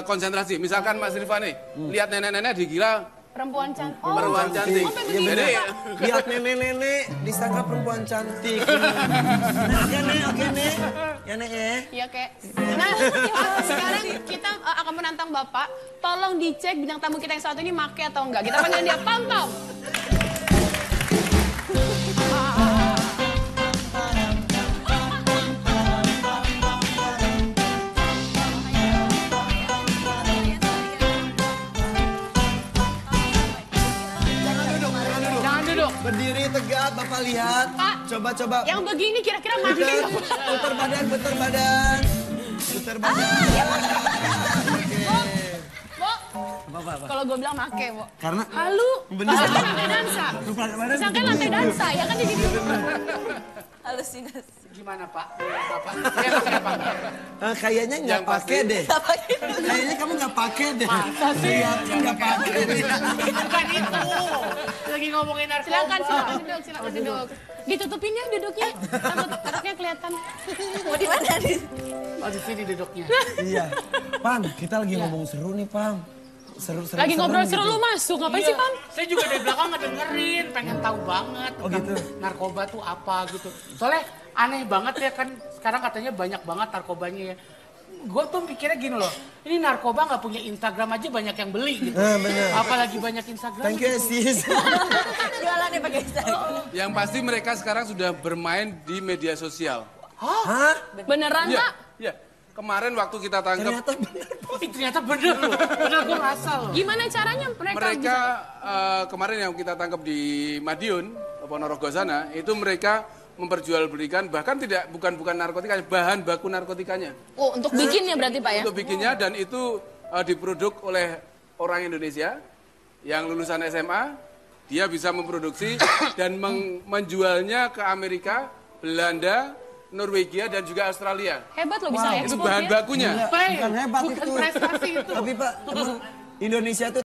konsentrasi. Misalkan Mas Rifani, lihat nenek-nenek dikira perempuan cantik. Perempuan cantik. Jadi lihat nenek-nenek disangka perempuan cantik. Oke nek. Ya nek ya. Iya kek. Nah, sekarang kita akan menantang Bapak. Tolong dicek bintang tamu kita yang satu ini make atau enggak. Kita panggil dia Pam Pam. Coba. Yang begini kira-kira make nggak? Putar badan. Putar badan. Apa? Kalau gue bilang make, Bo. Karena Halu. Bener. Kan lantai dansa. Misalkan lantai dansa, ya kan di sini. Halusinasi. Gimana Pak? Bapak? Kenapa? Kayaknya nggak pakai deh. Kayaknya kamu nggak pakai deh. Masa sih? Nggak pakai deh. Bukan itu. Lagi ngomongin narkoba. Silakan duduk. Ditutupin ya duduknya. Takutnya kelihatan. Mau di mana nih? Oh di sini duduknya. Iya. Pam, kita lagi ngomong seru nih, Pam. Seru. Lagi ngobrol seru lu masuk, ngapain sih, Pam? Saya juga dari belakang ngedengerin, pengen tahu banget tentang narkoba tuh apa gitu. Soalnya aneh banget ya kan, sekarang katanya banyak banget narkobanya ya. Gue tuh mikirnya gini loh, ini narkoba nggak punya Instagram aja banyak yang beli gitu. Bener. Apalagi banyak Instagram. Thank you, sis. Jualannya pakai Instagram. Yang pasti mereka sekarang sudah bermain di media sosial. Hah? Beneran, Iya, Pak? iya. Kemarin waktu kita tangkap Ternyata bener loh, bener gue ngerasa loh. Gimana caranya mereka kemarin yang kita tangkap di Madiun, Ponorogo sana, itu mereka memperjualbelikan bahkan bukan narkotika, bahan baku narkotikanya. Oh, untuk bikinnya berarti, Pak ya? Untuk bikinnya dan itu diproduk oleh orang Indonesia yang lulusan SMA, dia bisa memproduksi dan menjualnya ke Amerika, Belanda, Norwegia dan juga Australia. Hebat loh bisa Itu ekspor bahan ya. bakunya. Bukan hebat Bukan itu. prestasi itu. Tapi Pak, emang Indonesia tuh